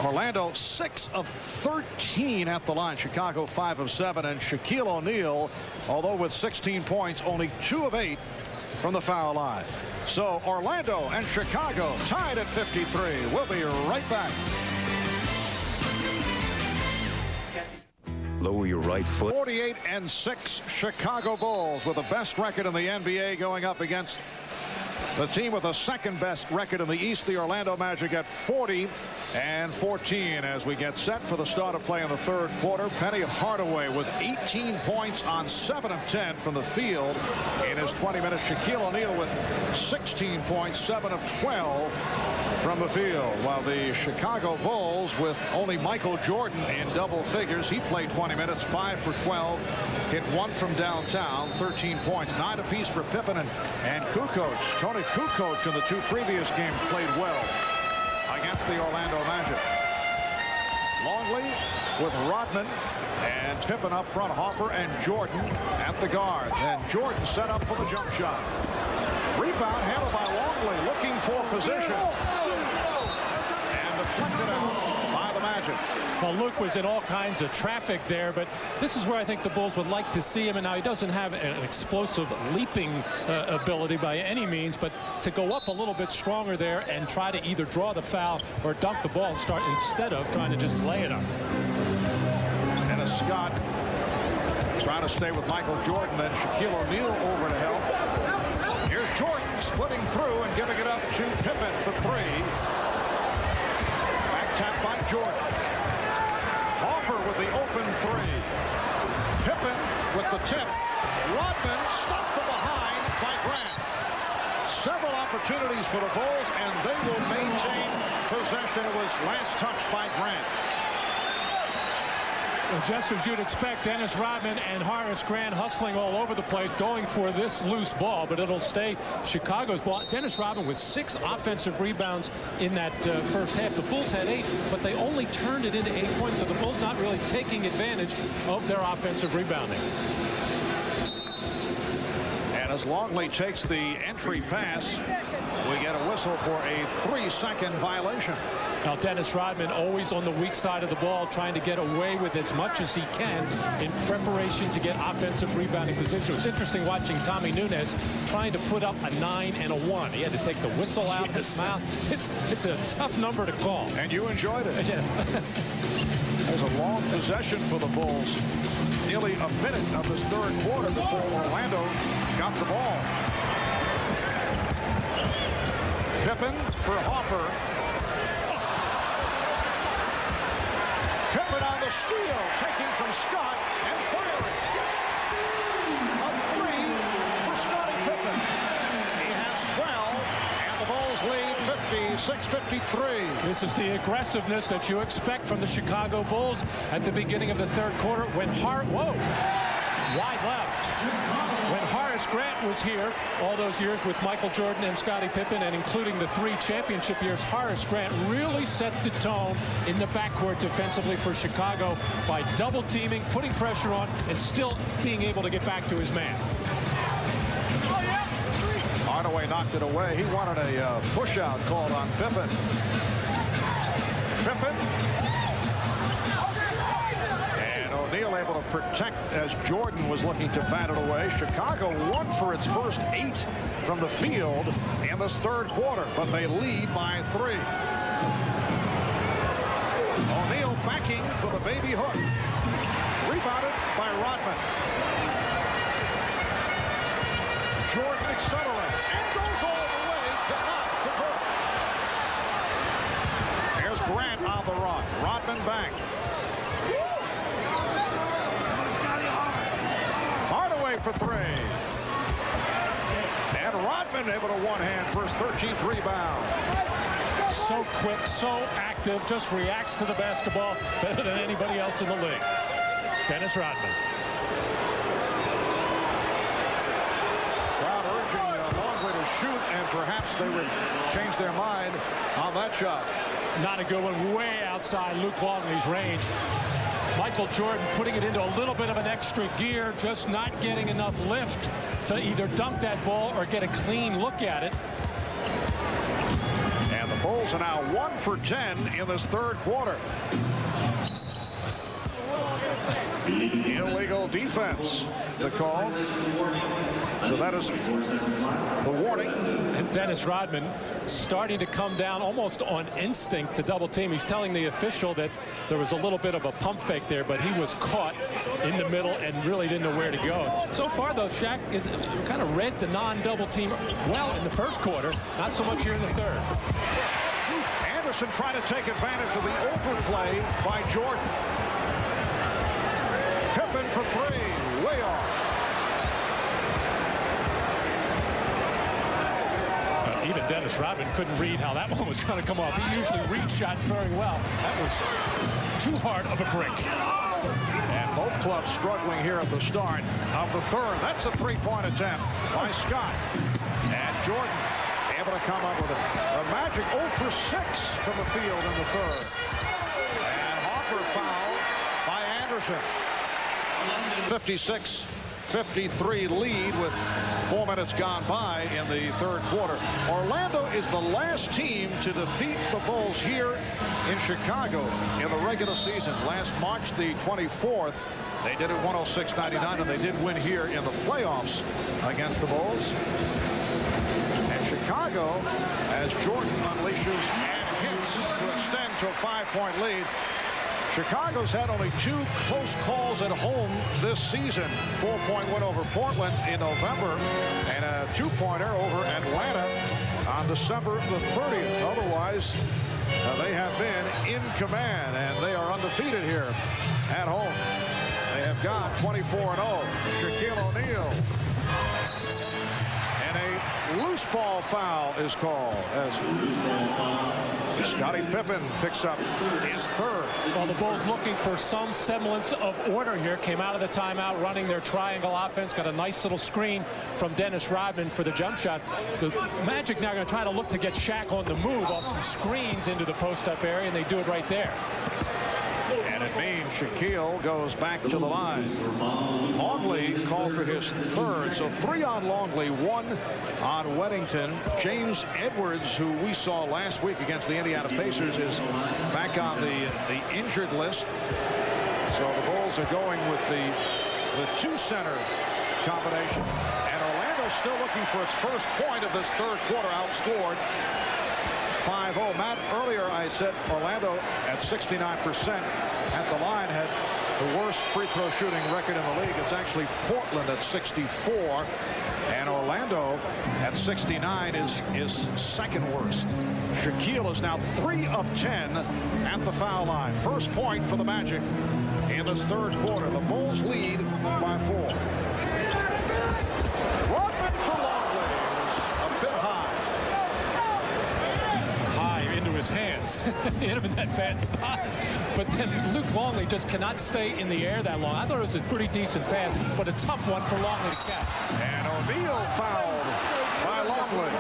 Orlando 6 of 13 at the line. Chicago 5 of 7. And Shaquille O'Neal, although with 16 points, only 2 of 8 from the foul line. So Orlando and Chicago tied at 53. We'll be right back. Lower your right foot. 48-6 Chicago Bulls with the best record in the NBA going up against the team with the second best record in the East, the Orlando Magic, at 40-14 as we get set for the start of play in the 3rd quarter. Penny Hardaway with 18 points on 7 of 10 from the field in his 20 minutes. Shaquille O'Neal with 16 points, 7 of 12 from the field, while the Chicago Bulls with only Michael Jordan in double figures. He played 20 minutes, 5 for 12, hit 1 from downtown, 13 points, 9 apiece for Pippen and Kukoc. Tony Kukoc in the 2 previous games played well against the Orlando Magic. Longley with Rodman and Pippen up front, Harper and Jordan at the guards, and Jordan set up for the jump shot. Rebound handled by Longley, looking for position, and deflected out by the Magic. Well, Luke was in all kinds of traffic there, but this is where I think the Bulls would like to see him. And now he doesn't have an explosive leaping ability by any means, but to go up a little bit stronger there and try to either draw the foul or dunk the ball and start instead of trying to just lay it up. Dennis Scott trying to stay with Michael Jordan, then Shaquille O'Neal over to help. Here's Jordan splitting through and giving it up to Pippen for 3. Back tap by Jordan. Harper with the open 3. Pippen with the tip. Rodman stopped from behind by Grant. Several opportunities for the Bulls, and they will maintain possession. It was last touched by Grant. Well, just as you'd expect, Dennis Rodman and Horace Grant hustling all over the place, going for this loose ball, but it'll stay Chicago's ball. Dennis Rodman with 6 offensive rebounds in that first half. The Bulls had 8, but they only turned it into 8 points, so the Bulls not really taking advantage of their offensive rebounding. And as Longley takes the entry pass, we get a whistle for a 3-second violation. Now, Dennis Rodman always on the weak side of the ball, trying to get away with as much as he can in preparation to get offensive rebounding position. It's interesting watching Tommy Nunes trying to put up a 9 and a 1. He had to take the whistle out of his mouth. It's a tough number to call. And you enjoyed it. Yes. There's a long possession for the Bulls. Nearly a minute of this third quarter before Orlando got the ball. Pippen for Hopper. Pippen on the steal, taking from Scott and firing. A 3 for Scottie Pippen. He has 12, and the Bulls lead 56-53. This is the aggressiveness that you expect from the Chicago Bulls at the beginning of the third quarter when wide left. When Horace Grant was here all those years with Michael Jordan and Scottie Pippen, and including the 3 championship years, Horace Grant really set the tone in the backcourt defensively for Chicago by double teaming, putting pressure on, and still being able to get back to his man. Hardaway knocked it away. He wanted a push-out called on Pippen. And O'Neal able to protect as Jordan was looking to bat it away. Chicago won for its first 8 from the field in this third quarter, but they lead by 3. O'Neal backing for the baby hook. Rebounded by Rodman. Jordan accelerates and goes all the way to not convert. Here's Grant on the run. Rodman back. Hardaway for 3. And Rodman able to one-hand for his 13th rebound. So quick, so active, just reacts to the basketball better than anybody else in the league. Dennis Rodman. Crowd urging Longley to shoot, and perhaps they would change their mind on that shot. Not a good one, way outside Luke Longley's range. Michael Jordan putting it into a little bit of an extra gear, just not getting enough lift to either dunk that ball or get a clean look at it. And the Bulls are now 1 for 10 in this third quarter. Illegal defense, the call. So that is the warning. And Dennis Rodman starting to come down almost on instinct to double team. He's telling the official that there was a little bit of a pump fake there, but he was caught in the middle and really didn't know where to go. So far, though, Shaq kind of read the non-double team well in the first quarter, not so much here in the third. Anderson trying to take advantage of the overplay by Jordan. Pippen for 3, way off. Even Dennis Rodman couldn't read how that one was going to come off. He usually reads shots very well. That was too hard of a break. And both clubs struggling here at the start of the third. That's a 3-point attempt by Scott. And Jordan able to come up with a magic 0 for 6 from the field in the third. And Hopper fouled by Anderson. 56-53 lead with 4 minutes gone by in the third quarter. Orlando is the last team to defeat the Bulls here in Chicago in the regular season. Last March the 24th, they did it 106-99, and they did win here in the playoffs against the Bulls. And Chicago, as Jordan unleashes and hits to extend to a 5-point lead. Chicago's had only 2 close calls at home this season. 4-point win over Portland in November and a 2-pointer over Atlanta on December the 30th. Otherwise, they have been in command, and they are undefeated here at home. They have gone 24-0. Shaquille O'Neal. And a loose ball foul is called as Scottie Pippen picks up his third. Well, the Bulls looking for some semblance of order here. Came out of the timeout running their triangle offense. Got a nice little screen from Dennis Rodman for the jump shot. The Magic now going to try to look to get Shaq on the move off some screens into the post-up area, and they do it right there. And it means Shaquille goes back to the line. Longley called for his third, so 3 on Longley, 1 on Weddington. James Edwards, who we saw last week against the Indiana Pacers, is back on the injured list. So the Bulls are going with the 2-center combination. And Orlando's still looking for its first point of this third quarter, outscored 5-0. Matt, earlier I said Orlando at 69% at the line had the worst free throw shooting record in the league. It's actually Portland at 64, and Orlando at 69 is second worst. Shaquille is now 3 of 10 at the foul line. First point for the Magic in this third quarter. The Bulls lead by 4. Rodman for Longley is a bit high. Into his hands. Hit him in that bad spot. But then Luke Longley just cannot stay in the air that long. I thought it was a pretty decent pass, but a tough one for Longley to catch. And O'Neal fouled by Longley.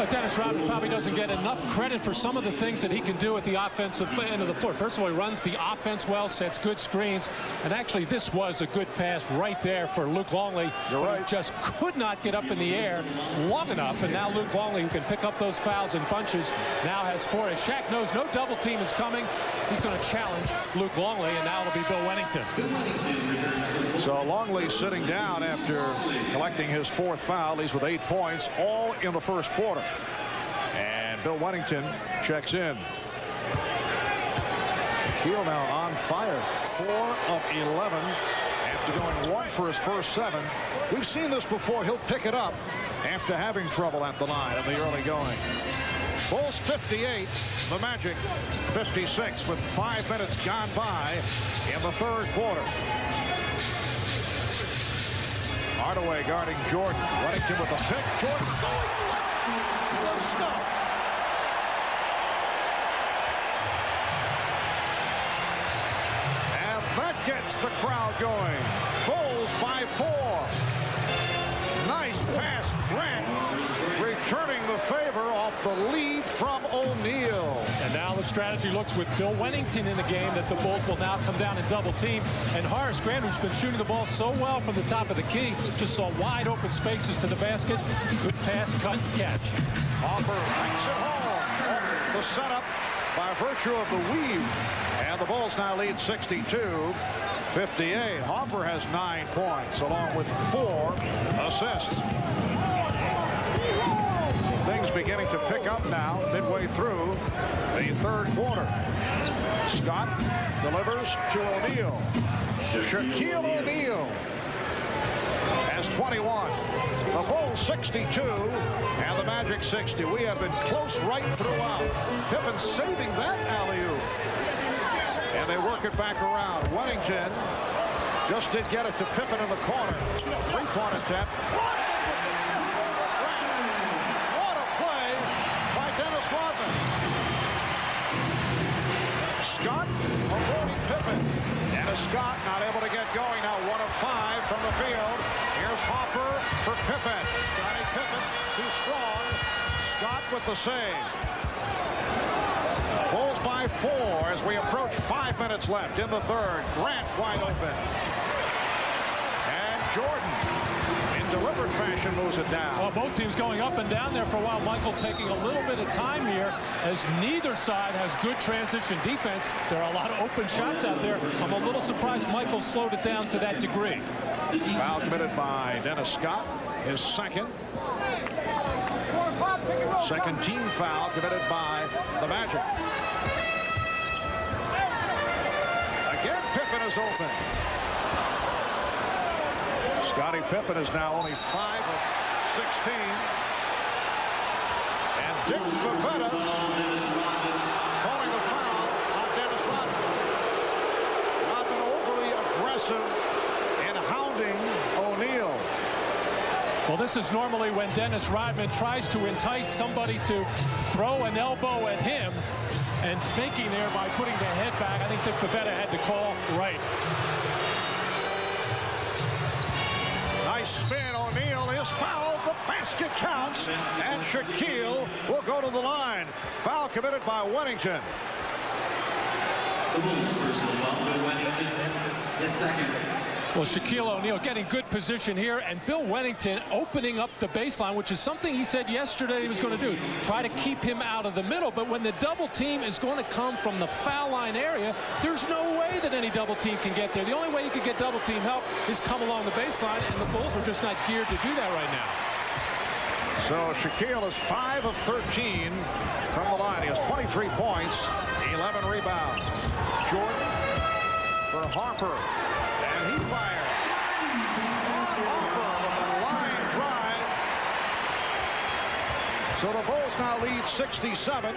Dennis Rodman probably doesn't get enough credit for some of the things that he can do at the offensive end of the floor. First of all, he runs the offense well, sets good screens, and actually this was a good pass right there for Luke Longley. You're right. He just could not get up in the air long enough, and now Luke Longley, who can pick up those fouls in bunches, now has 4. As Shaq knows no double team is coming, he's going to challenge Luke Longley, and now it'll be Bill Wennington. So Longley sitting down after collecting his 4th foul. He's with 8 points, all in the first quarter. And Bill Wennington checks in. Shaquille now on fire, 4 of 11 after going 1 for his first 7. We've seen this before. He'll pick it up after having trouble at the line in the early going. Bulls 58, the Magic 56 with 5 minutes gone by in the third quarter. Hardaway guarding Jordan. Weddington with the pick. Jordan going left. Good stuff. And that gets the crowd going. Bulls by 4. Nice pass. Grant returning the favor off the lead from O'Neal. And now the strategy looks with Bill Wennington in the game that the Bulls will now come down and double team. And Horace Grant, who's been shooting the ball so well from the top of the key, just saw wide open spaces to the basket. Good pass, cut, and catch. Hopper banks it home. The setup by virtue of the weave. And the Bulls now lead 62-58. Hopper has 9 points along with 4 assists. Things beginning to pick up now midway through the third quarter. Scott delivers to O'Neal. Shaquille O'Neal has 21. The Bulls 62 and the Magic 60. We have been close right throughout. Pippen saving that alley-oop. And they work it back around. Weddington just did get it to Pippen in the corner. 3-point attempt. What a play by Dennis Rodman. Scott avoiding Pippen. And Scott not able to get going. Now 1 of 5 from the field. Here's Hopper for Pippen. Scottie Pippen too strong. Scott with the save. Bulls by 4 as we approach 5 minutes left in the third. Grant wide open. And Jordan in deliberate fashion moves it down. Well, both teams going up and down there for a while. Michael taking a little bit of time here as neither side has good transition defense. There are a lot of open shots out there. I'm a little surprised Michael slowed it down to that degree. Foul committed by Dennis Scott, his second. Second team foul committed by the Magic. Again, Pippen is open. Scottie Pippen is now only 5 of 16. And Dick Bavetta calling the foul on Dennis Rodman. Rodman overly aggressive in hounding O'Neal. Well, this is normally when Dennis Rodman tries to entice somebody to throw an elbow at him, and faking there by putting the head back. I think Dick Pavetta had to call right. Nice spin. O'Neal is fouled. The basket counts, and Shaquille will go to the line. Foul committed by Wennington. The Bulls personal foul, Bill Wennington. His second. Well, Shaquille O'Neal getting good position here, and Bill Wennington opening up the baseline, which is something he said yesterday he was going to do. Try to keep him out of the middle, but when the double team is going to come from the foul line area, there's no way that any double team can get there. The only way you could get double team help is come along the baseline, and the Bulls are just not geared to do that right now. So Shaquille is 5 of 13 from the line. He has 23 points, 11 rebounds. Jordan for Harper. And he fired. Harper with a line drive. So the Bulls now lead 67-62.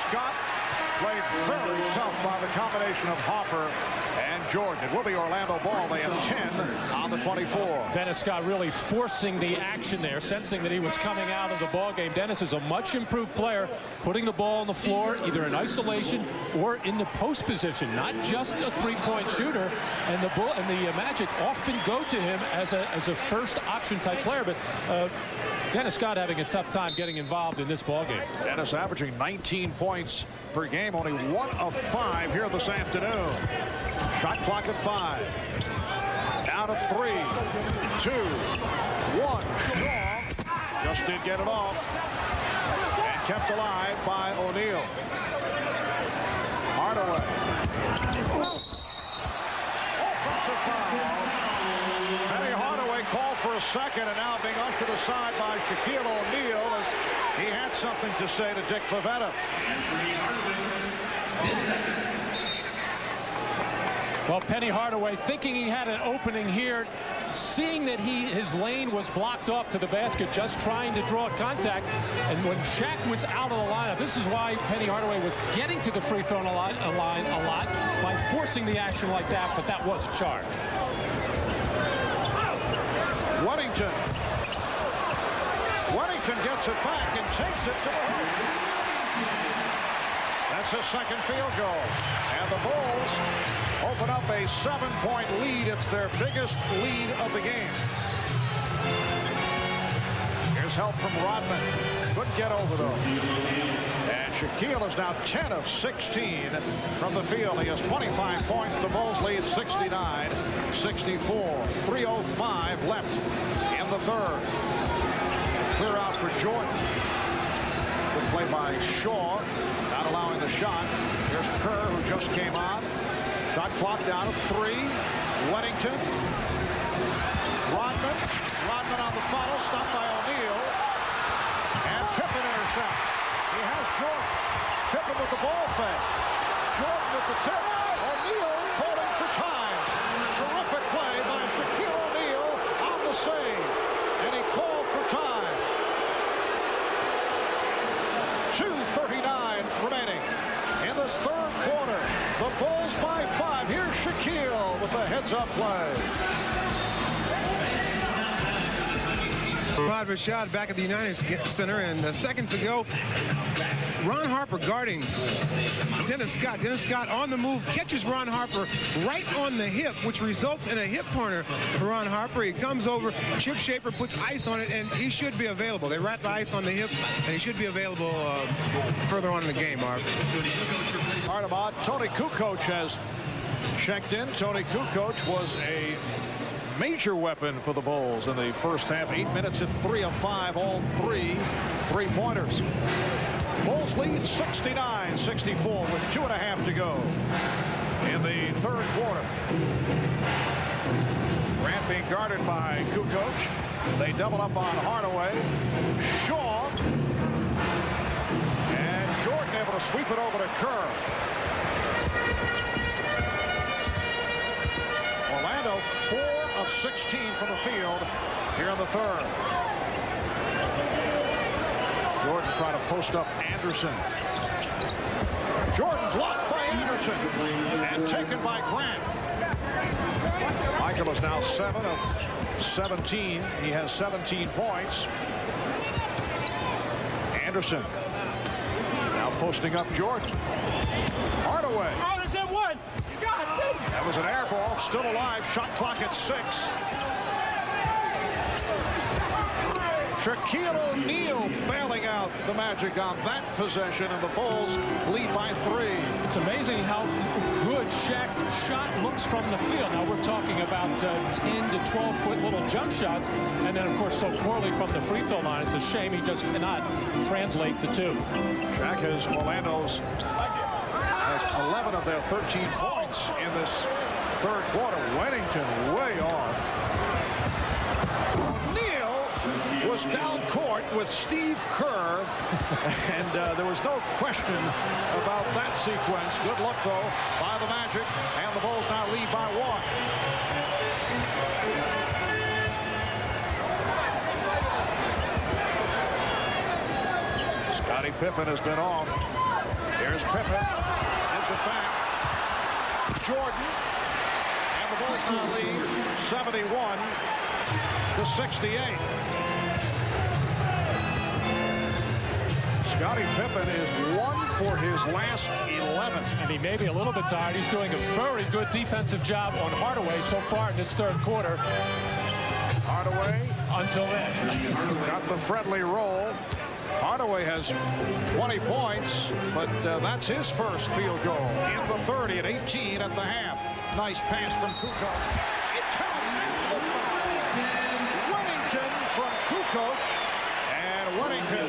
Scott played very tough by the combination of Harper and Jordan. It will be Orlando ball. They have 10 on the 24. Dennis Scott really forcing the action there, sensing that he was coming out of the ball game. Dennis is a much improved player, putting the ball on the floor either in isolation or in the post position, not just a three-point shooter. And the Magic often go to him as a first option type player, but Dennis Scott having a tough time getting involved in this ball game. Dennis averaging 19 points per game, only 1 of 5 here this afternoon. Shot clock at 5. Down to 3, 2, 1. Shaw just did get it off and kept alive by O'Neal. Hardaway. Offensive foul. Penny Hardaway called for a second, and now being ushered aside by Shaquille O'Neal as he had something to say to Dick Pavetta. Well, Penny Hardaway thinking he had an opening here, seeing that his lane was blocked off to the basket, just trying to draw contact. And when Shaq was out of the lineup, this is why Penny Hardaway was getting to the free throw line a lot by forcing the action like that, but that was a charge. Wennington gets it back and takes it to the hoop. That's his second field goal. And the Bulls open up a 7-point lead. It's their biggest lead of the game. Here's help from Rodman. Couldn't get over though. And Shaquille is now 10 of 16 from the field. He has 25 points. The Bulls lead 69-64. 3:05 left in the third. Clear out for Jordan. Good play by Shaw. Not allowing the shot. Here's Kerr, who just came on. Shot clock down at 3. Wennington. Rodman on the follow. Stopped by O'Neal. And Pippen intercept. He has Jordan. Pippen with the ball fake. Jordan with the tip. O'Neal calling for time. Terrific play by Shaquille O'Neal on the save. And he called for time. 2:39 remaining in this third quarter. The Bulls by 5. Here's Shaquille with a heads-up play. Rod Rashad back at the United Center, and seconds ago, Ron Harper guarding Dennis Scott. Dennis Scott on the move, catches Ron Harper right on the hip, which results in a hip corner for Ron Harper. He comes over, Chip Shaper puts ice on it, and he should be available. They wrap the ice on the hip, and he should be available further on in the game, Mark. Artemod, Tony Kukoc has checked in. Tony Kukoc was a major weapon for the Bulls in the first half. 8 minutes at 3 of 5, all 3 3-pointers. Bulls lead 69-64 with 2.5 to go in the third quarter. Grant being guarded by Kukoc. They double up on Hardaway. Shaw. And Jordan able to sweep it over to Kerr. Orlando 4 of 16 from the field here in the third. Jordan trying to post up Anderson. Jordan blocked by Anderson and taken by Grant. Michael is now 7 of 17. He has 17 points. Anderson now posting up Jordan. Hardaway. That was an air ball, still alive. Shot clock at 6. Shaquille O'Neal bailing out the Magic on that possession, and the Bulls lead by 3. It's amazing how good Shaq's shot looks from the field. Now we're talking about 10 to 12-foot little jump shots, and then of course so poorly from the free throw line. It's a shame he just cannot translate the two. Shaq has Orlando's 11 of their 13 points in this third quarter. Wennington way off. O'Neal was down court with Steve Kerr, and there was no question about that sequence. Good luck, though, by the Magic, and the Bulls now lead by 1. Scottie Pippen has been off. Here's Pippen. Gives it back. Jordan. And the Bulls now lead 71 to 68. Scottie Pippen is 1 for his last 11. And he may be a little bit tired. He's doing a very good defensive job on Hardaway so far in this third quarter. Hardaway. Until then. Got the friendly roll. Hardaway has 20 points, but that's his first field goal in the 30 at 18 at the half. Nice pass from Kukoc. It counts. Wennington from Kukoc, and Wennington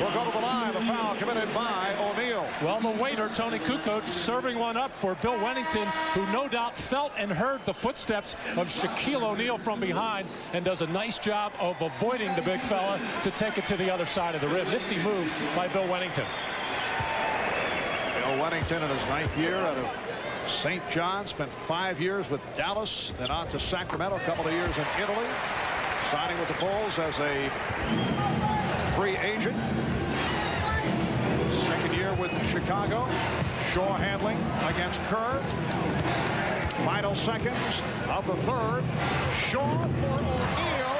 will go to the line. The foul committed by O'Neal. Well, the waiter, Tony Kukoc, serving one up for Bill Wennington, who no doubt felt and heard the footsteps of Shaquille O'Neal from behind, and does a nice job of avoiding the big fella to take it to the other side of the rim. Nifty move by Bill Wennington. Bill Wennington in his 9th year out of St. John, spent 5 years with Dallas, then on to Sacramento, a couple of years in Italy, signing with the Bulls as a free agent. Second year with Chicago. Shaw handling against Kerr. Final seconds of the third. Shaw for O'Neal.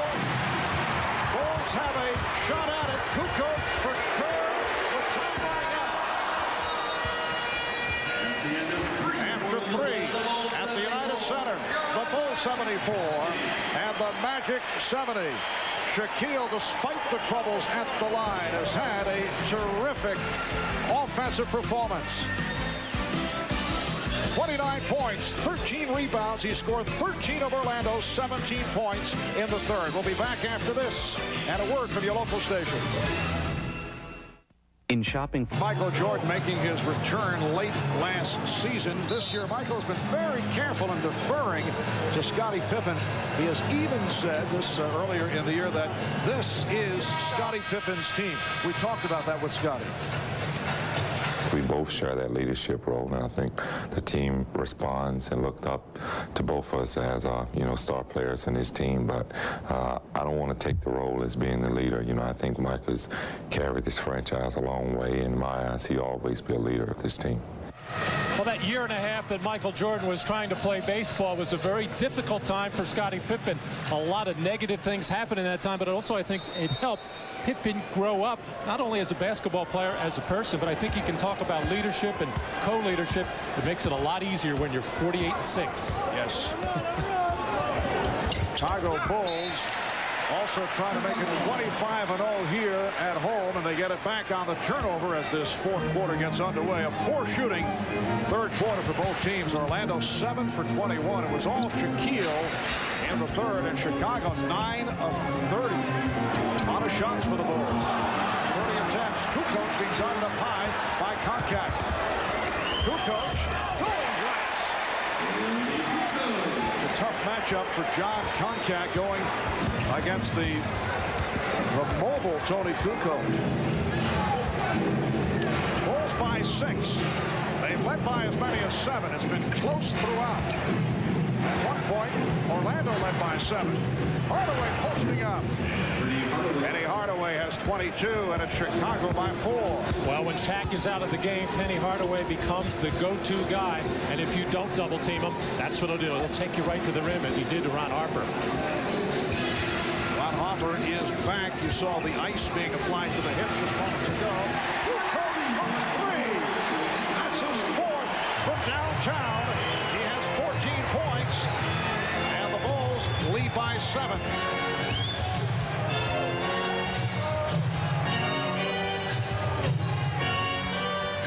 Bulls have a shot at it. Kukoc for Kerr. With time running out. After 3 at the United Center. The Bulls 74 and the Magic 70. Shaquille, despite the troubles at the line, has had a terrific offensive performance. 29 points, 13 rebounds. He scored 13 of Orlando's 17 points in the third. We'll be back after this and a word from your local station. In shopping, Michael Jordan making his return late last season. This year, Michael's been very careful in deferring to Scottie Pippen. He has even said this earlier in the year that this is Scottie Pippen's team. We talked about that with Scottie. We both share that leadership role, and I think the team responds and looked up to both of us as star players in his team. But I don't want to take the role as being the leader. I think Mike has carried this franchise a long way. In my eyes, he'll always be a leader of this team. Well, that year and a half that Michael Jordan was trying to play baseball was a very difficult time for Scottie Pippen. A lot of negative things happened in that time, but also I think it helped Pippen grow up, not only as a basketball player, as a person, but I think he can talk about leadership and co-leadership. It makes it a lot easier when you're 48-6. Yes. Chicago Bulls also trying to make it 25-0 here at home, and they get it back on the turnover as this fourth quarter gets underway. A poor shooting third quarter for both teams. Orlando 7 for 21. It was all Shaquille in the third, and Chicago 9 of 30. A lot of shots for the Bulls. 30 attempts. Kukoc being guarded up high by Koncak. Kukoc going glass. A tough matchup for John Koncak going against the mobile Tony Kukoc. Bulls by 6. They've led by as many as 7. It's been close throughout. At one point, Orlando led by 7. Hardaway posting up. Penny Hardaway has 22, and it's Chicago by 4. Well, when Shaq is out of the game, Penny Hardaway becomes the go-to guy. And if you don't double team him, that's what he'll do. He'll take you right to the rim, as he did to Ron Harper. Ron Harper is back. You saw the ice being applied to the hip just moments ago. Three. That's his 4th from downtown. He has 14 points, and the Bulls lead by 7.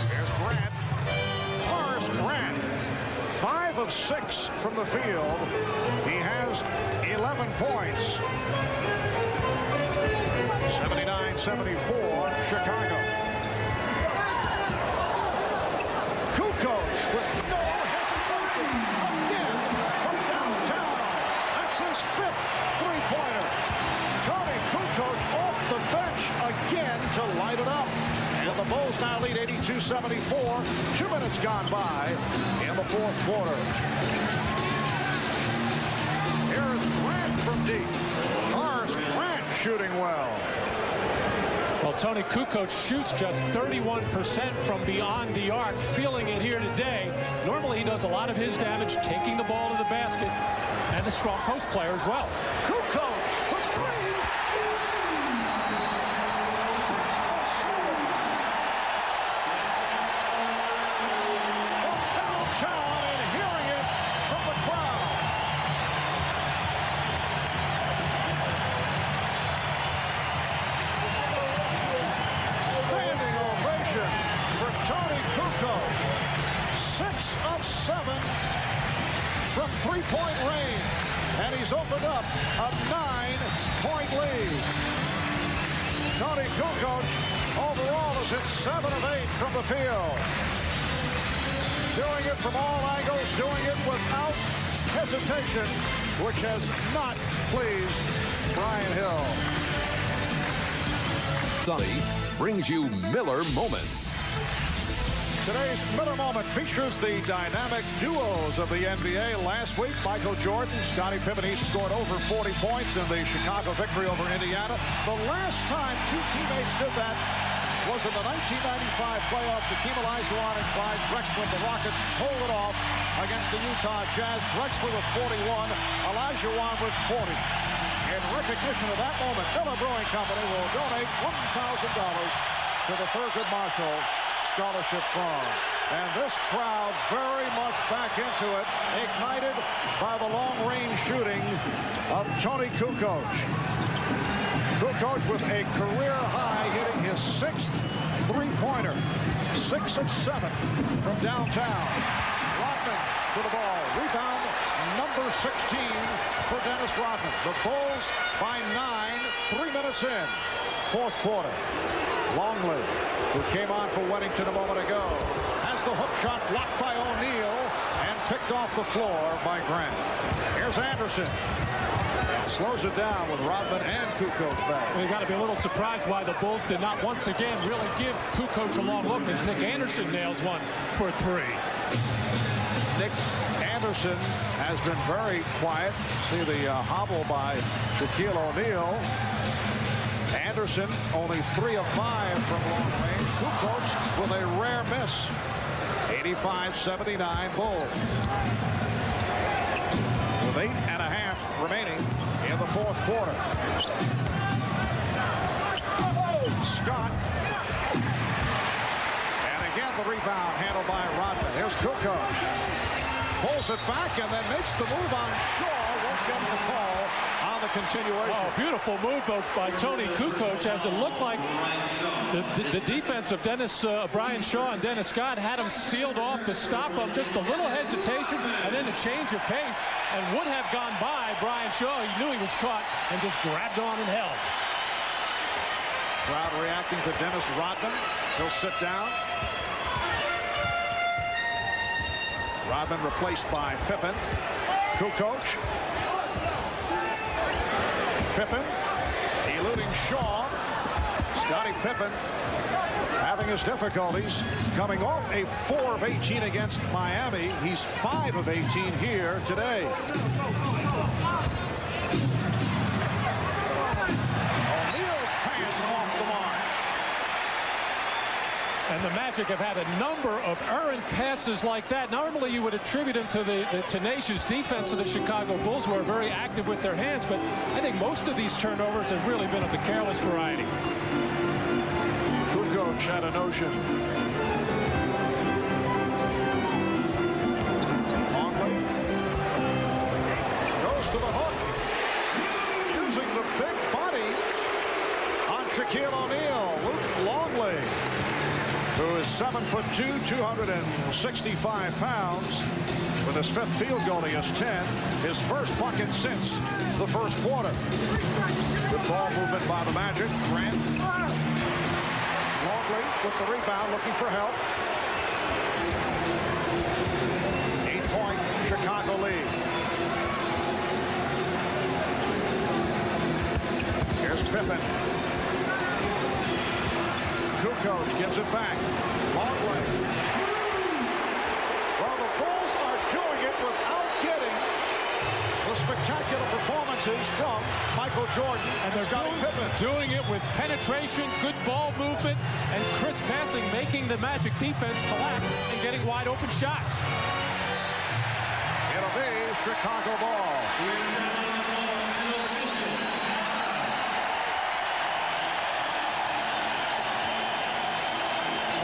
There's Grant. Horace Grant, 5 of 6 from the field. He has 11 points. 79-74, Chicago. Kukoc with no hesitation. Again from downtown. That's his 5th three-pointer. Tony Kukoc off the bench again to light it up. And the Bulls now lead 82-74. 2 minutes gone by in the 4th quarter. Here is Grant from deep. Horace Grant shooting well. Well, Tony Kukoc shoots just 31% from beyond the arc, feeling it here today. Normally, he does a lot of his damage taking the ball to the basket, and a strong post player as well. Kukoc for 3. Yes. 6 of 7. From downtown and hearing it from the crowd. Standing ovation for Tony Kukoc. 6 of 7 from three-point range, and he's opened up a 9-point lead. Tony Kukoc overall is hit 7 of 8 from the field. Doing it from all angles, doing it without hesitation, which has not pleased Brian Hill. Sonny brings you Miller Moments. Today's Miller Moment features the dynamic duos of the NBA. Last week, Michael Jordan, Scottie Pippen each scored over 40 points in the Chicago victory over Indiana. The last time 2 teammates did that was in the 1995 playoffs. Hakeem Olajuwon and Clyde Drexler. The Rockets pulled it off against the Utah Jazz. Drexler with 41, Olajuwon with 40. In recognition of that moment, Miller Brewing Company will donate $1,000 to the Thurgood Marshall Scholarship Fund. And this crowd very much back into it, ignited by the long-range shooting of Tony Kukoc. Kukoc with a career high, hitting his 6th three-pointer. 6 of 7 from downtown. Rodman to the ball. Rebound number 16 for Dennis Rodman. The Bulls by 9, 3 minutes in. 4th quarter. Longley, who came on for Weddington a moment ago, has the hook shot blocked by O'Neal and picked off the floor by Grant. Here's Anderson. Slows it down with Rodman and Kukoc back. Well, you got to be a little surprised why the Bulls did not once again really give Kukoc a long look, as Nick Anderson nails one for 3. Nick Anderson has been very quiet. See the hobble by Shaquille O'Neal. Anderson only 3 of 5 from long range. Kukoc with a rare miss. 85-79 Bulls. With 8.5 remaining in the 4th quarter. Scott. And again the rebound handled by Rodman. Here's Kukoc. Pulls it back and then makes the move on Shaw. Won't get the call on the continuation. Oh, beautiful move by Tony Kukoc, as it looked like the defense of Brian Shaw and Dennis Scott had him sealed off to stop him. Just a little hesitation and then a change of pace, and would have gone by Brian Shaw. He knew he was caught and just grabbed on and held. Crowd reacting to Dennis Rodman. He'll sit down. Rodman replaced by Pippen. Kukoc. Pippen eluding Shaw. Scottie Pippen having his difficulties, coming off a 4 of 18 against Miami. He's 5 of 18 here today. O'Neal And the Magic have had a number of errant passes like that. Normally you would attribute them to the tenacious defense of the Chicago Bulls, who are very active with their hands, but I think most of these turnovers have really been of the careless variety. Kukoc had a notion. Longley goes to the hook, using the big body on Shaquille O'Neal. Luke Longley, who is 7'2", 265 pounds. With his 5th field goal, he has 10. His first bucket since the first quarter. Good ball movement by the Magic. Grant. Longley with the rebound, looking for help. 8-point Chicago lead. Here's Pippen. Kukoc gives it back. Longley. Well, the Bulls are doing it without getting the spectacular performances from Michael Jordan and Scottie Pippen. Doing it with penetration, good ball movement, and crisp passing, making the Magic defense collapse and getting wide open shots. It'll be Chicago ball.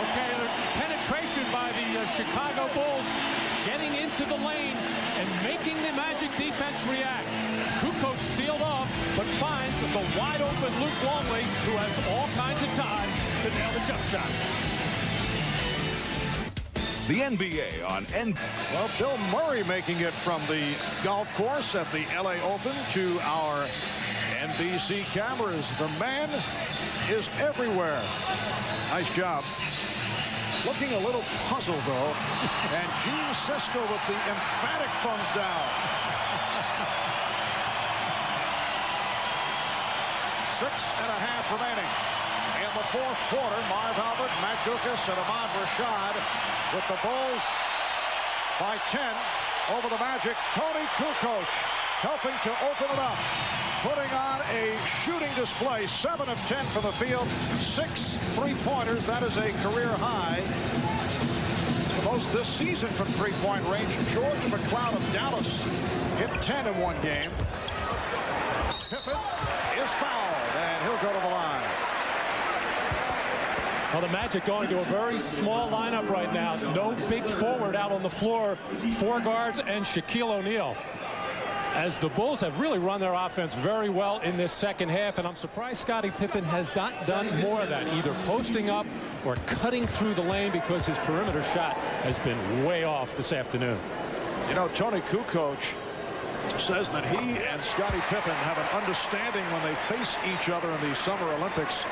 Okay, penetration by the Chicago Bulls, getting into the lane and making the Magic defense react. Kukoc sealed off, but finds the wide open Luke Longley, who has all kinds of time to nail the jump shot. The NBA on Well, Bill Murray making it from the golf course at the LA Open to our NBC cameras. The man is everywhere. Nice job. Looking a little puzzled, though. And Gene Siskel with the emphatic thumbs down. 6.5 remaining in the fourth quarter. Marv Albert, Matt Dukas, and Ahmad Rashad with the Bulls by 10 over the Magic. Tony Kukoc helping to open it up, putting on a shooting display. 7 of 10 from the field, 6 3-pointers. That is a career high. The most this season from 3-point range. George McCloud of Dallas hit 10 in one game. Pippen is fouled, and he'll go to the line. Well, the Magic going to a very small lineup right now. No big forward out on the floor. 4 guards and Shaquille O'Neal. As the Bulls have really run their offense very well in this second half, and I'm surprised Scottie Pippen has not done more of that, either posting up or cutting through the lane, because his perimeter shot has been way off this afternoon. You know, Tony Kukoc says that he and Scottie Pippen have an understanding when they face each other in the Summer Olympics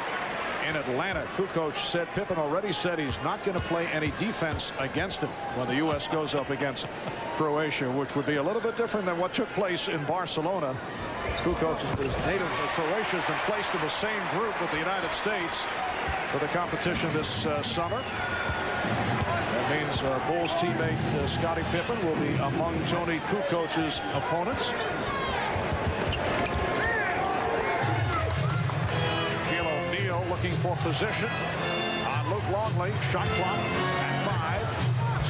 in Atlanta. Kukoc said Pippen already said he's not going to play any defense against him when the U.S. goes up against Croatia, which would be a little bit different than what took place in Barcelona. Kukoc is native of Croatia, has been placed in the same group with the United States for the competition this summer. That means Bulls teammate Scottie Pippen will be among Tony Kukoc's opponents. Looking for position on Luke Longley. Shot clock at 5.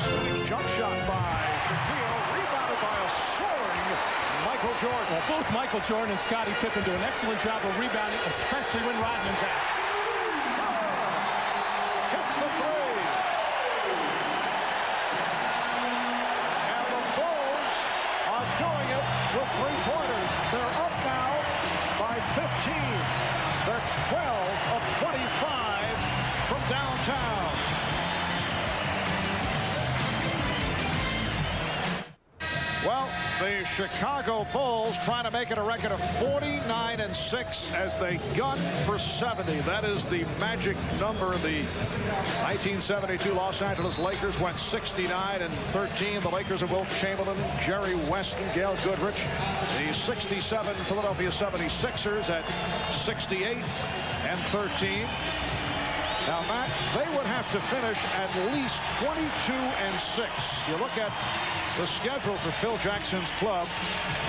Swinging jump shot by Shaquille. Rebounded by a soaring Michael Jordan. Well, both Michael Jordan and Scottie Pippen do an excellent job of rebounding, especially when Rodman's out. Hits the 3. And the Bulls are doing it with 3-pointers. They're up now by 15. They're 12 of 25 from downtown. Well, the Chicago Bulls trying to make it a record of 49-6 as they gun for 70. That is the magic number. The 1972 Los Angeles Lakers went 69-13. The Lakers of Wilt Chamberlain, Jerry West, and Gail Goodrich. The 67 Philadelphia 76ers at 68-13. Now, Matt, they would have to finish at least 22-6. You look at the schedule for Phil Jackson's club,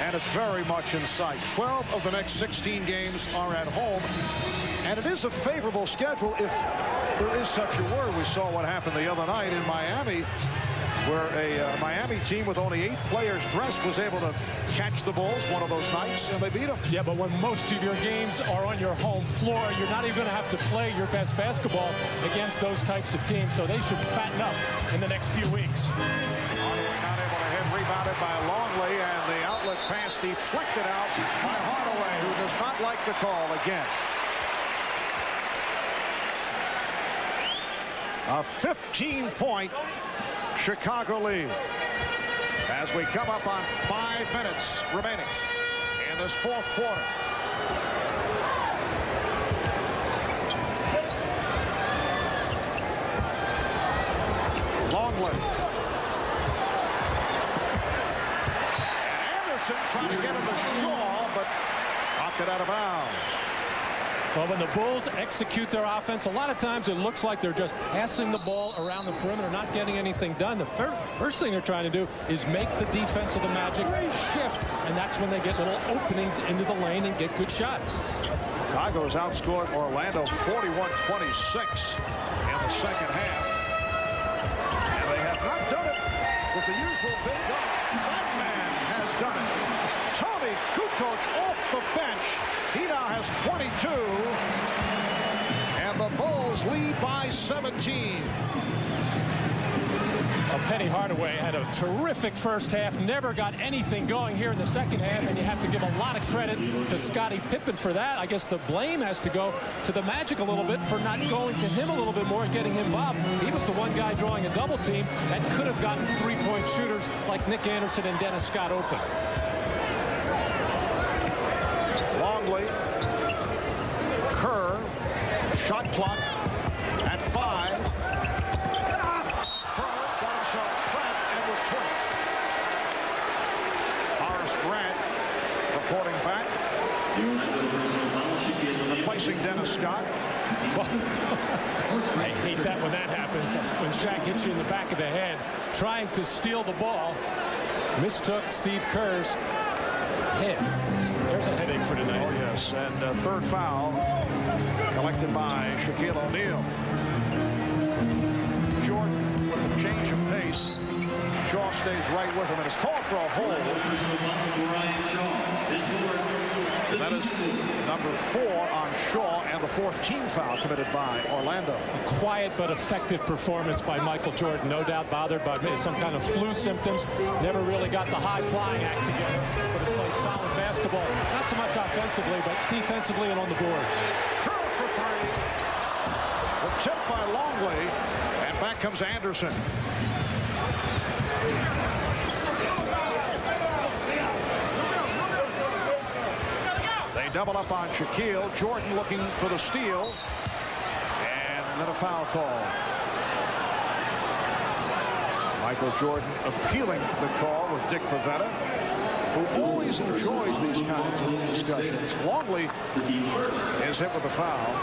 and it's very much in sight. 12 of the next 16 games are at home, And it is a favorable schedule if there is such a word. We saw what happened the other night in Miami, where a Miami team with only 8 players dressed was able to catch the Bulls one of those nights, and they beat them. Yeah, but when most of your games are on your home floor, you're not even going to have to play your best basketball against those types of teams, so they should fatten up in the next few weeks. Hardaway not able to hit, rebounded by Longley, and the outlet pass deflected out by Hardaway, who does not like the call again. A 15-point Chicago lead as we come up on 5 minutes remaining in this fourth quarter. Longley. And Anderson trying to get him to Shaw, but knocked it out of bounds. Well, when the Bulls execute their offense, a lot of times it looks like they're just passing the ball around the perimeter, not getting anything done. The first thing they're trying to do is make the defense of the Magic shift, and that's when they get little openings into the lane and get good shots. Chicago has outscored Orlando 41-26 in the second half. And they have not done it with the usual big guns. That man has done it. Tony Kukoc off the bench. He now has 22, and the Bulls lead by 17. Penny Hardaway had a terrific first half, never got anything going here in the second half, and you have to give a lot of credit to Scottie Pippen for that. I guess the blame has to go to the Magic a little bit for not going to him a little bit more and getting him involved. He was the one guy drawing a double team that could have gotten three-point shooters like Nick Anderson and Dennis Scott open. Kerr, shot clock at 5. Kerr got himself trapped and was pushed. Horace Grant reporting back, replacing Dennis Scott. Well, I hate that when that happens, when Shaq hits you in the back of the head trying to steal the ball. Mistook Steve Kerr's head. There's a headache for tonight. Oh, yes. And third foul collected by Shaquille O'Neal. Jordan with the change of pace. Shaw stays right with him and is called for a hold. And that is number 4 on Shaw, and the 4th team foul committed by Orlando. A quiet but effective performance by Michael Jordan. No doubt bothered by some kind of flu symptoms. Never really got the high-flying act together, but has played solid basketball. Not so much offensively, but defensively and on the boards. Curl for 3. The tip by Longley, and back comes Anderson. They double up on Shaquille. Jordan looking for the steal. And then a foul call. Michael Jordan appealing the call with Dick Pavetta, who always enjoys these kinds of discussions. Longley is hit with a foul.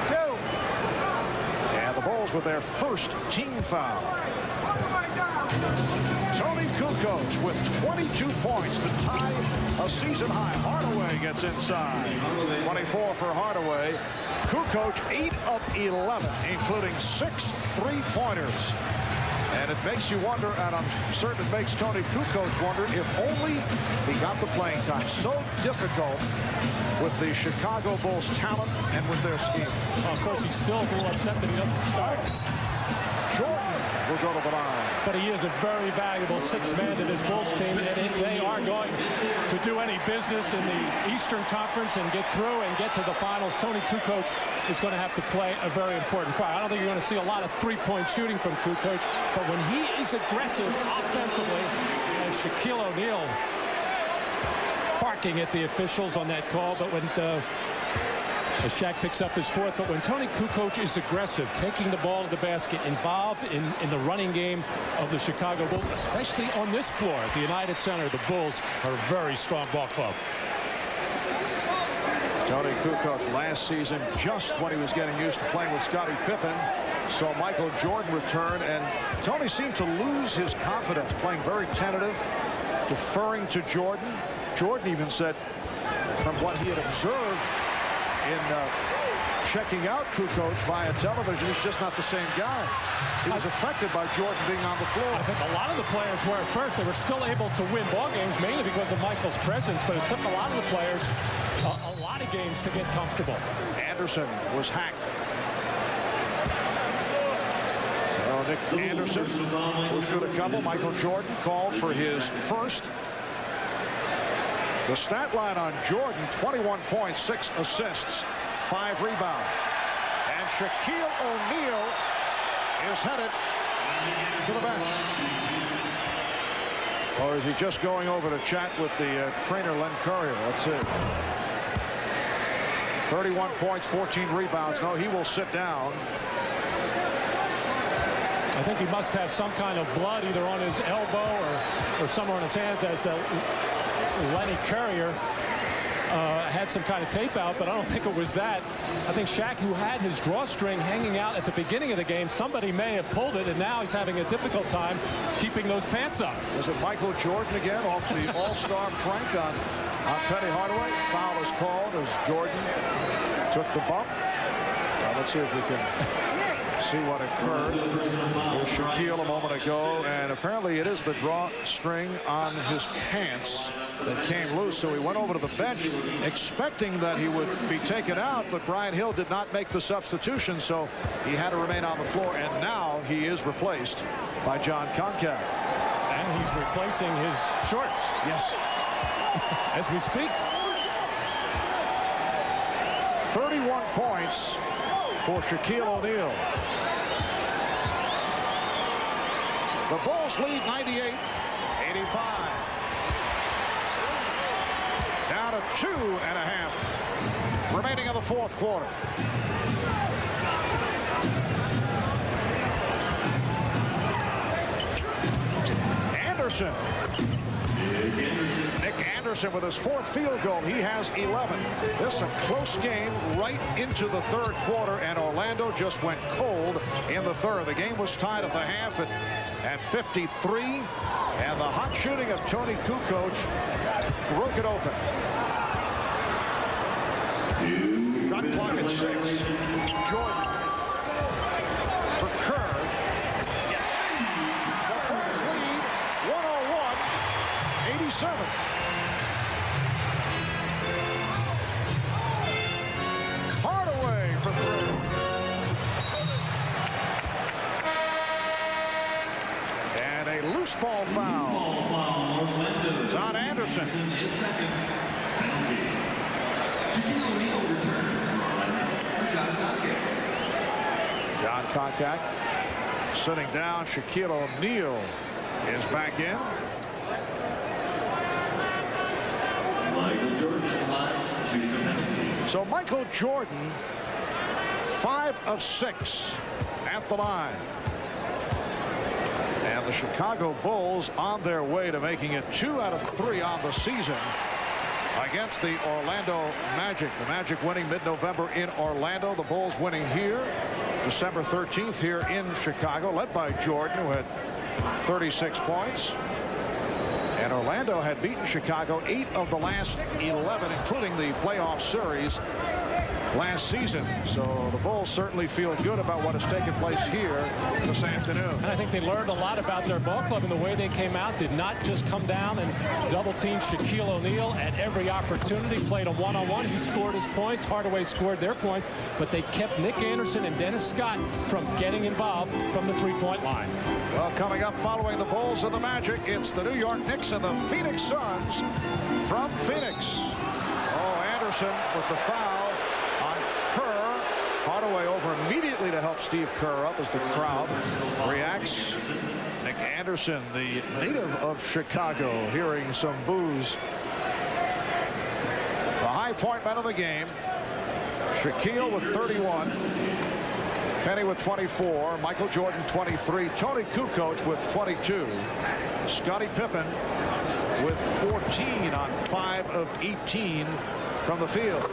2. And the Bulls with their first team foul. Tony Kukoc with 22 points to tie a season high. Hardaway gets inside. 24 for Hardaway. Kukoc 8 of 11, including 6 3-pointers. And it makes you wonder, and I'm certain it makes Tony Kukoc wonder, if only he got the playing time. So difficult with the Chicago Bulls' talent and with their scheme. Well, of course, he still is a little upset that he doesn't start. Jordan will go to the line. But he is a very valuable sixth man to this Bulls team, and if they are going to do any business in the Eastern Conference and get through and get to the finals, Tony Kukoc is going to have to play a very important part. I don't think you're going to see a lot of three-point shooting from Kukoc, but when he is aggressive offensively, as Shaquille O'Neal barking at the officials on that call, but when as Shaq picks up his 4th, but when Tony Kukoc is aggressive, taking the ball to the basket, involved in the running game of the Chicago Bulls, especially on this floor at the United Center, the Bulls are a very strong ball club. Tony Kukoc last season, just when he was getting used to playing with Scottie Pippen, saw Michael Jordan return, and Tony seemed to lose his confidence, playing very tentative, deferring to Jordan. Jordan even said, from what he had observed in checking out Kukoc via television. He's just not the same guy. He was affected by Jordan being on the floor. I think a lot of the players were at first. They were still able to win ball games, mainly because of Michael's presence, but it took a lot of the players a lot of games to get comfortable. Anderson was hacked. So Nick Anderson will shoot a couple. Michael Jordan called for his first. The stat line on Jordan, 21 points, 6 assists, 5 rebounds. And Shaquille O'Neal is headed to the bench. Or is he just going over to chat with the trainer, Len Currier? Let's see. 31 points, 14 rebounds. No, he will sit down. I think he must have some kind of blood either on his elbow or somewhere on his hands, as Lenny Currier had some kind of tape out, but I don't think it was that. I think Shaq, who had his drawstring hanging out at the beginning of the game, somebody may have pulled it, and now he's having a difficult time keeping those pants up. Was it Michael Jordan again off the all-star prank on Penny Hardaway? Foul is called as Jordan took the bump. Let's see if we can see what occurred with Shaquille a moment ago, and apparently it is the drawstring on his pants that came loose, so he went over to the bench expecting that he would be taken out, but Brian Hill did not make the substitution, so he had to remain on the floor, and now he is replaced by John Concat. And he's replacing his shorts. Yes. As we speak. 31 points for Shaquille O'Neal. The Bulls lead 98-85. Down to 2.5 remaining in the fourth quarter. Anderson. Nick Anderson with his 4th field goal. He has 11. This is a close game right into the third quarter, and Orlando just went cold in the third. The game was tied at the half at 53, and the hot shooting of Tony Kukoc broke it open. Shot clock at 6. Jordan for Kerr. Yes. The Bulls lead 101-87. Hardaway for 3. And a loose ball foul. It's on Anderson. John Concat sitting down. Shaquille O'Neal is back in. So Michael Jordan, 5 of 6 at the line. And the Chicago Bulls on their way to making it 2 out of 3 on the season against the Orlando Magic. The Magic winning mid-November in Orlando. The Bulls winning here December 13th here in Chicago, led by Jordan, who had 36 points. And Orlando had beaten Chicago 8 of the last 11, including the playoff series last season. So the Bulls certainly feel good about what has taken place here this afternoon. And I think they learned a lot about their ball club, and the way they came out did not just come down and double team Shaquille O'Neal at every opportunity. Played a one-on-one. He scored his points. Hardaway scored their points, but they kept Nick Anderson and Dennis Scott from getting involved from the three-point line. Well, coming up following the Bulls and the Magic, it's the New York Knicks and the Phoenix Suns from Phoenix. Oh, Anderson with the foul on Kerr. Hardaway over immediately to help Steve Kerr up as the crowd reacts. Nick Anderson, the native of Chicago, hearing some boos. The high point man of the game, Shaquille with 31. Penny with 24, Michael Jordan 23, Tony Kukoc with 22, Scottie Pippen with 14 on 5 of 18 from the field.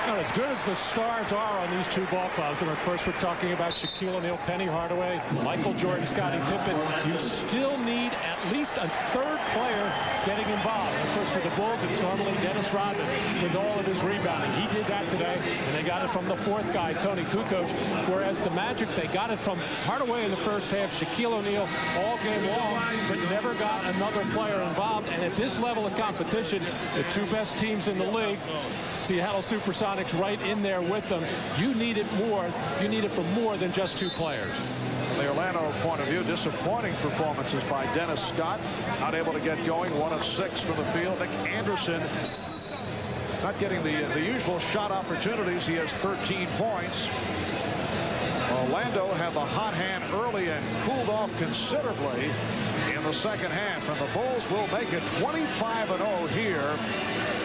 Now, as good as the stars are on these two ball clubs, and of course we're talking about Shaquille O'Neal, Penny Hardaway, Michael Jordan, Scottie Pippen, you still need at least a third player getting involved. And of course, for the Bulls, it's normally Dennis Rodman with all of his rebounding. He did that today, and they got it from the fourth guy, Tony Kukoc, whereas the Magic, they got it from Hardaway in the first half, Shaquille O'Neal all game long, but never got another player involved. And at this level of competition, the two best teams in the league, Seattle Supersonics right in there with them. You need it more. You need it for more than just two players. From the Orlando point of view, disappointing performances by Dennis Scott. Not able to get going. 1 of 6 from the field. Nick Anderson not getting the usual shot opportunities. He has 13 points. Orlando had the hot hand early and cooled off considerably in the second half. And the Bulls will make it 25-0 here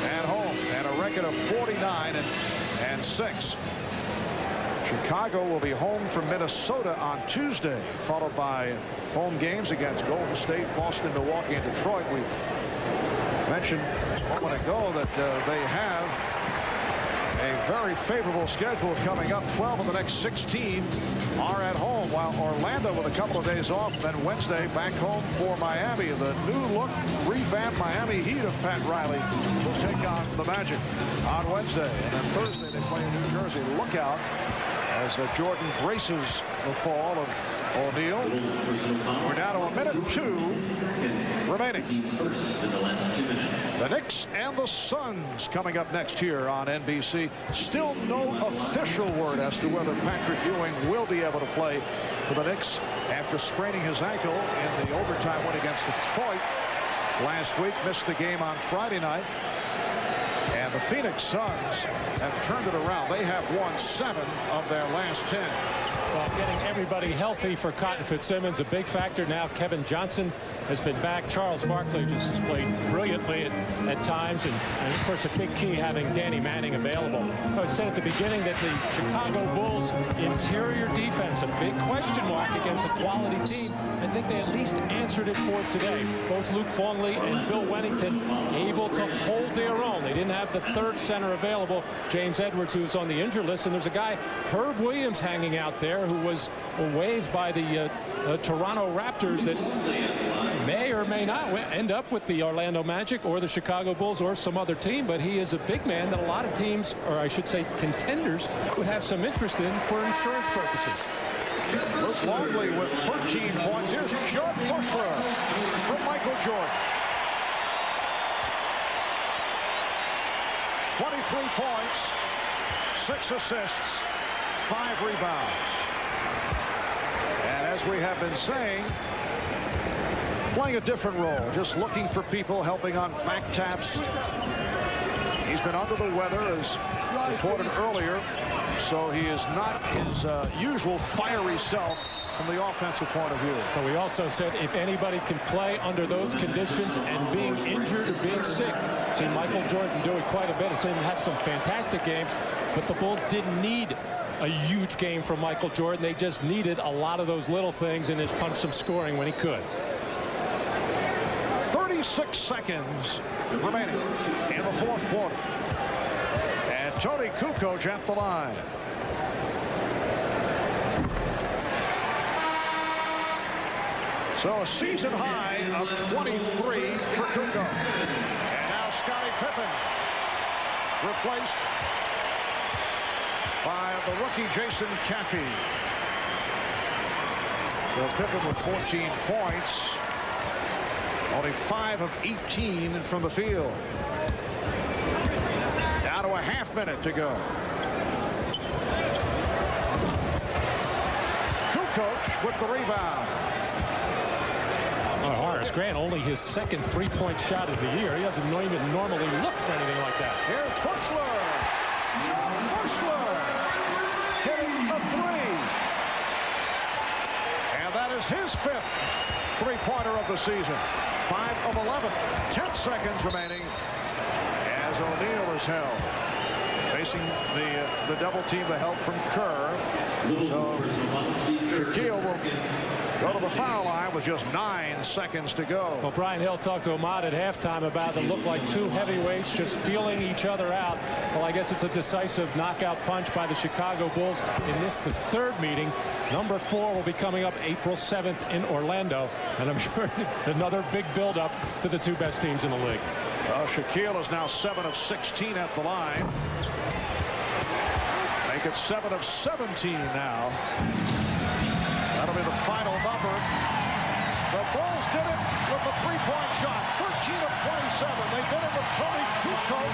at home, and a record of 49-6. Chicago will be home from Minnesota on Tuesday, followed by home games against Golden State, Boston, Milwaukee, and Detroit. We mentioned a moment ago that they have a very favorable schedule coming up. 12 of the next 16 are at home, while Orlando with a couple of days off. Then Wednesday back home for Miami. The new look, revamped Miami Heat of Pat Riley will take on the Magic on Wednesday. And then Thursday they play in New Jersey. Look out as Jordan braces the fall of O'Neal. We're down to 1:02 remaining. The Knicks and the Suns coming up next here on NBC. Still no official word as to whether Patrick Ewing will be able to play for the Knicks after spraining his ankle in the overtime win against Detroit last week. Missed the game on Friday night. And the Phoenix Suns have turned it around. They have won 7 of their last 10. Well, getting everybody healthy for Cotton Fitzsimmons, a big factor now. Kevin Johnson has been back. Charles Barkley just has played brilliantly at times. And of course, a big key having Danny Manning available. I said at the beginning that the Chicago Bulls interior defense, a big question mark against a quality team. I think they at least answered it for today. Both Luke Longley and Bill Wennington able to hold their own. They didn't have the third center available, James Edwards, who's on the injured list. And there's a guy, Herb Williams, hanging out there who was waived by the Toronto Raptors that may or may not end up with the Orlando Magic or the Chicago Bulls or some other team, but he is a big man that a lot of teams, or I should say contenders, would have some interest in for insurance purposes. Luke Longley with 13 points. Here's John Bushler from Michael Jordan. 23 points, 6 assists, 5 rebounds. And as we have been saying, playing a different role, just looking for people, helping on back taps. He's been under the weather, as reported earlier, so he is not his usual fiery self from the offensive point of view. But we also said if anybody can play under those conditions and being injured or being sick, seen Michael Jordan do it quite a bit. I've seen him have some fantastic games, but the Bulls didn't need a huge game from Michael Jordan. They just needed a lot of those little things and just punch some scoring when he could. 36 seconds remaining in the fourth quarter. And Tony Kukoc at the line. So a season high of 23 for Kukoc. And now Scottie Pippen replaced by the rookie Jason Caffey. So Pippen with 14 points. Only 5 of 18 from the field. Down to a half minute to go. Kukoc with the rebound. Horace Grant, only his second three-point shot of the year. He doesn't even normally look for anything like that. Here's Bushler. Bushler hitting a 3. And that is his 5th three-pointer of the season. 5 of 11. 10 seconds remaining as O'Neal is held. Facing the double team, the help from Kerr. So Shaquille will go to the foul line with just 9 seconds to go. Well, Brian Hill talked to Ahmad at halftime about it looked like two heavyweights just feeling each other out. Well, I guess it's a decisive knockout punch by the Chicago Bulls in this, the third meeting. Number 4 will be coming up April 7th in Orlando, and I'm sure another big build-up to the two best teams in the league. Shaquille is now 7 of 16 at the line. Make it 7 of 17 now. That'll be the final number. The Bulls did it with the three-point shot. 13 of 27. They did it with Tony Kukoc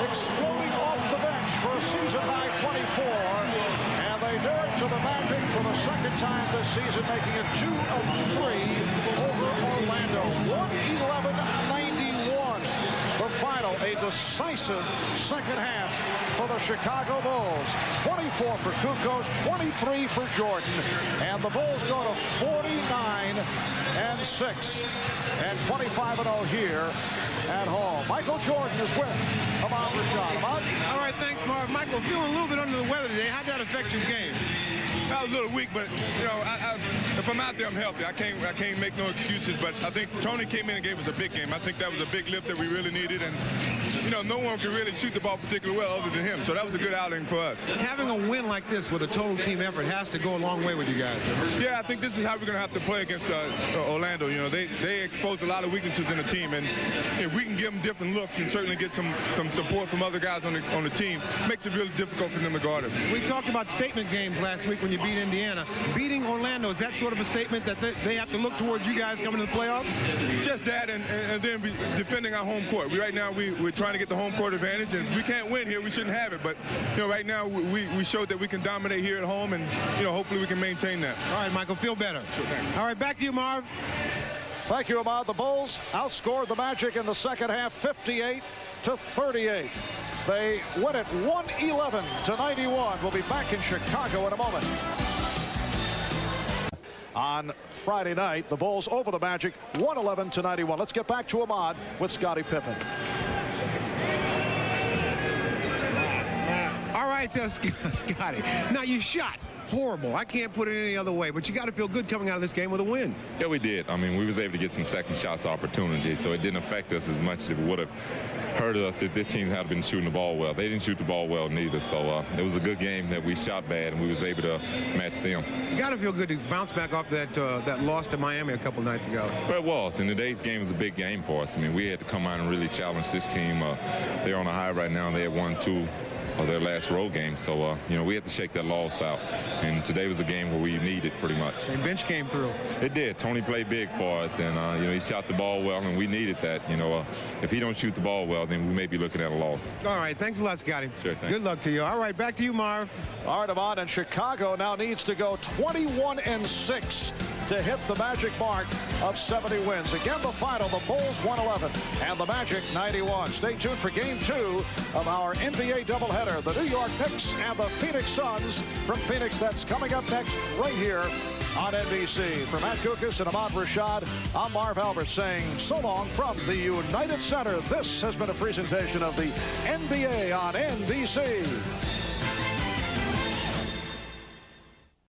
exploding off the bench for a season-high 24. And they do it to the Magic for the second time this season, making it 2 of 3 over Orlando. 111-91. The final, a decisive second half for the Chicago Bulls. 24 for Kukoc, 23 for Jordan. And the Bulls go to 49-6 and 25-0 here at home. Michael Jordan is with Ahmad Rashad. Ahmad? All right, thanks, Marv. Michael, feeling a little bit under the weather today. How'd that affect your game? I was a little weak, but you know, if I'm out there, I'm healthy. I can't make no excuses. But I think Tony came in and gave us a big game. I think that was a big lift that we really needed, and you know, no one can really shoot the ball particularly well other than him. So that was a good outing for us. Having a win like this with a total team effort has to go a long way with you guys. Yeah, I think this is how we're going to have to play against Orlando. You know, they exposed a lot of weaknesses in the team, and if we can give them different looks and certainly get some support from other guys on the team, makes it really difficult for them to guard us. We talked about statement games last week when you beat Indiana. Beating Orlando, is that sort of a statement that they have to look towards you guys coming to the playoffs? Just that, and then defending our home court. Right now we're trying to get the home court advantage, and if we can't win here, we shouldn't have it. But you know, right now we showed that we can dominate here at home, and you know, hopefully we can maintain that. All right, Michael, feel better. Sure, all right, back to you, Marv. Thank you, Ahmad. The Bulls outscored the Magic in the second half, 58-38. They win it 111-91. We'll be back in Chicago in a moment. On Friday night, the Bulls over the Magic, 111-91. Let's get back to Ahmad with Scottie Pippen. All right, Scottie. Now, you shot horrible. I can't put it any other way, but you got to feel good coming out of this game with a win. Yeah, we did. I mean, we was able to get some second shots opportunities, so it didn't affect us as much as it would have hurt us if the team had been shooting the ball well. They didn't shoot the ball well neither, so it was a good game that we shot bad and we was able to match them. You got to feel good to bounce back off that loss to Miami a couple nights ago. Well, it was, and today's game was a big game for us. I mean, we had to come out and really challenge this team. They're on a high right now. They have won 2 of their last road games, so you know, we had to shake that loss out, and today was a game where we needed pretty much. And bench came through. It did. Tony played big for us, and you know, he shot the ball well, and we needed that. You know, if he don't shoot the ball well, then we may be looking at a loss. All right, thanks a lot, Scottie. Sure, thanks. Good luck to you. All right, back to you, Marv. All right, Ahmad, and Chicago now needs to go 21-6 to hit the magic mark of 70 wins. Again, the final, the Bulls 111 and the Magic 91. Stay tuned for game 2 of our NBA doubleheader. The New York Knicks and the Phoenix Suns from Phoenix. That's coming up next right here on NBC. For Matt Kukas and Ahmad Rashad, I'm Marv Albert saying so long from the United Center. This has been a presentation of the NBA on NBC.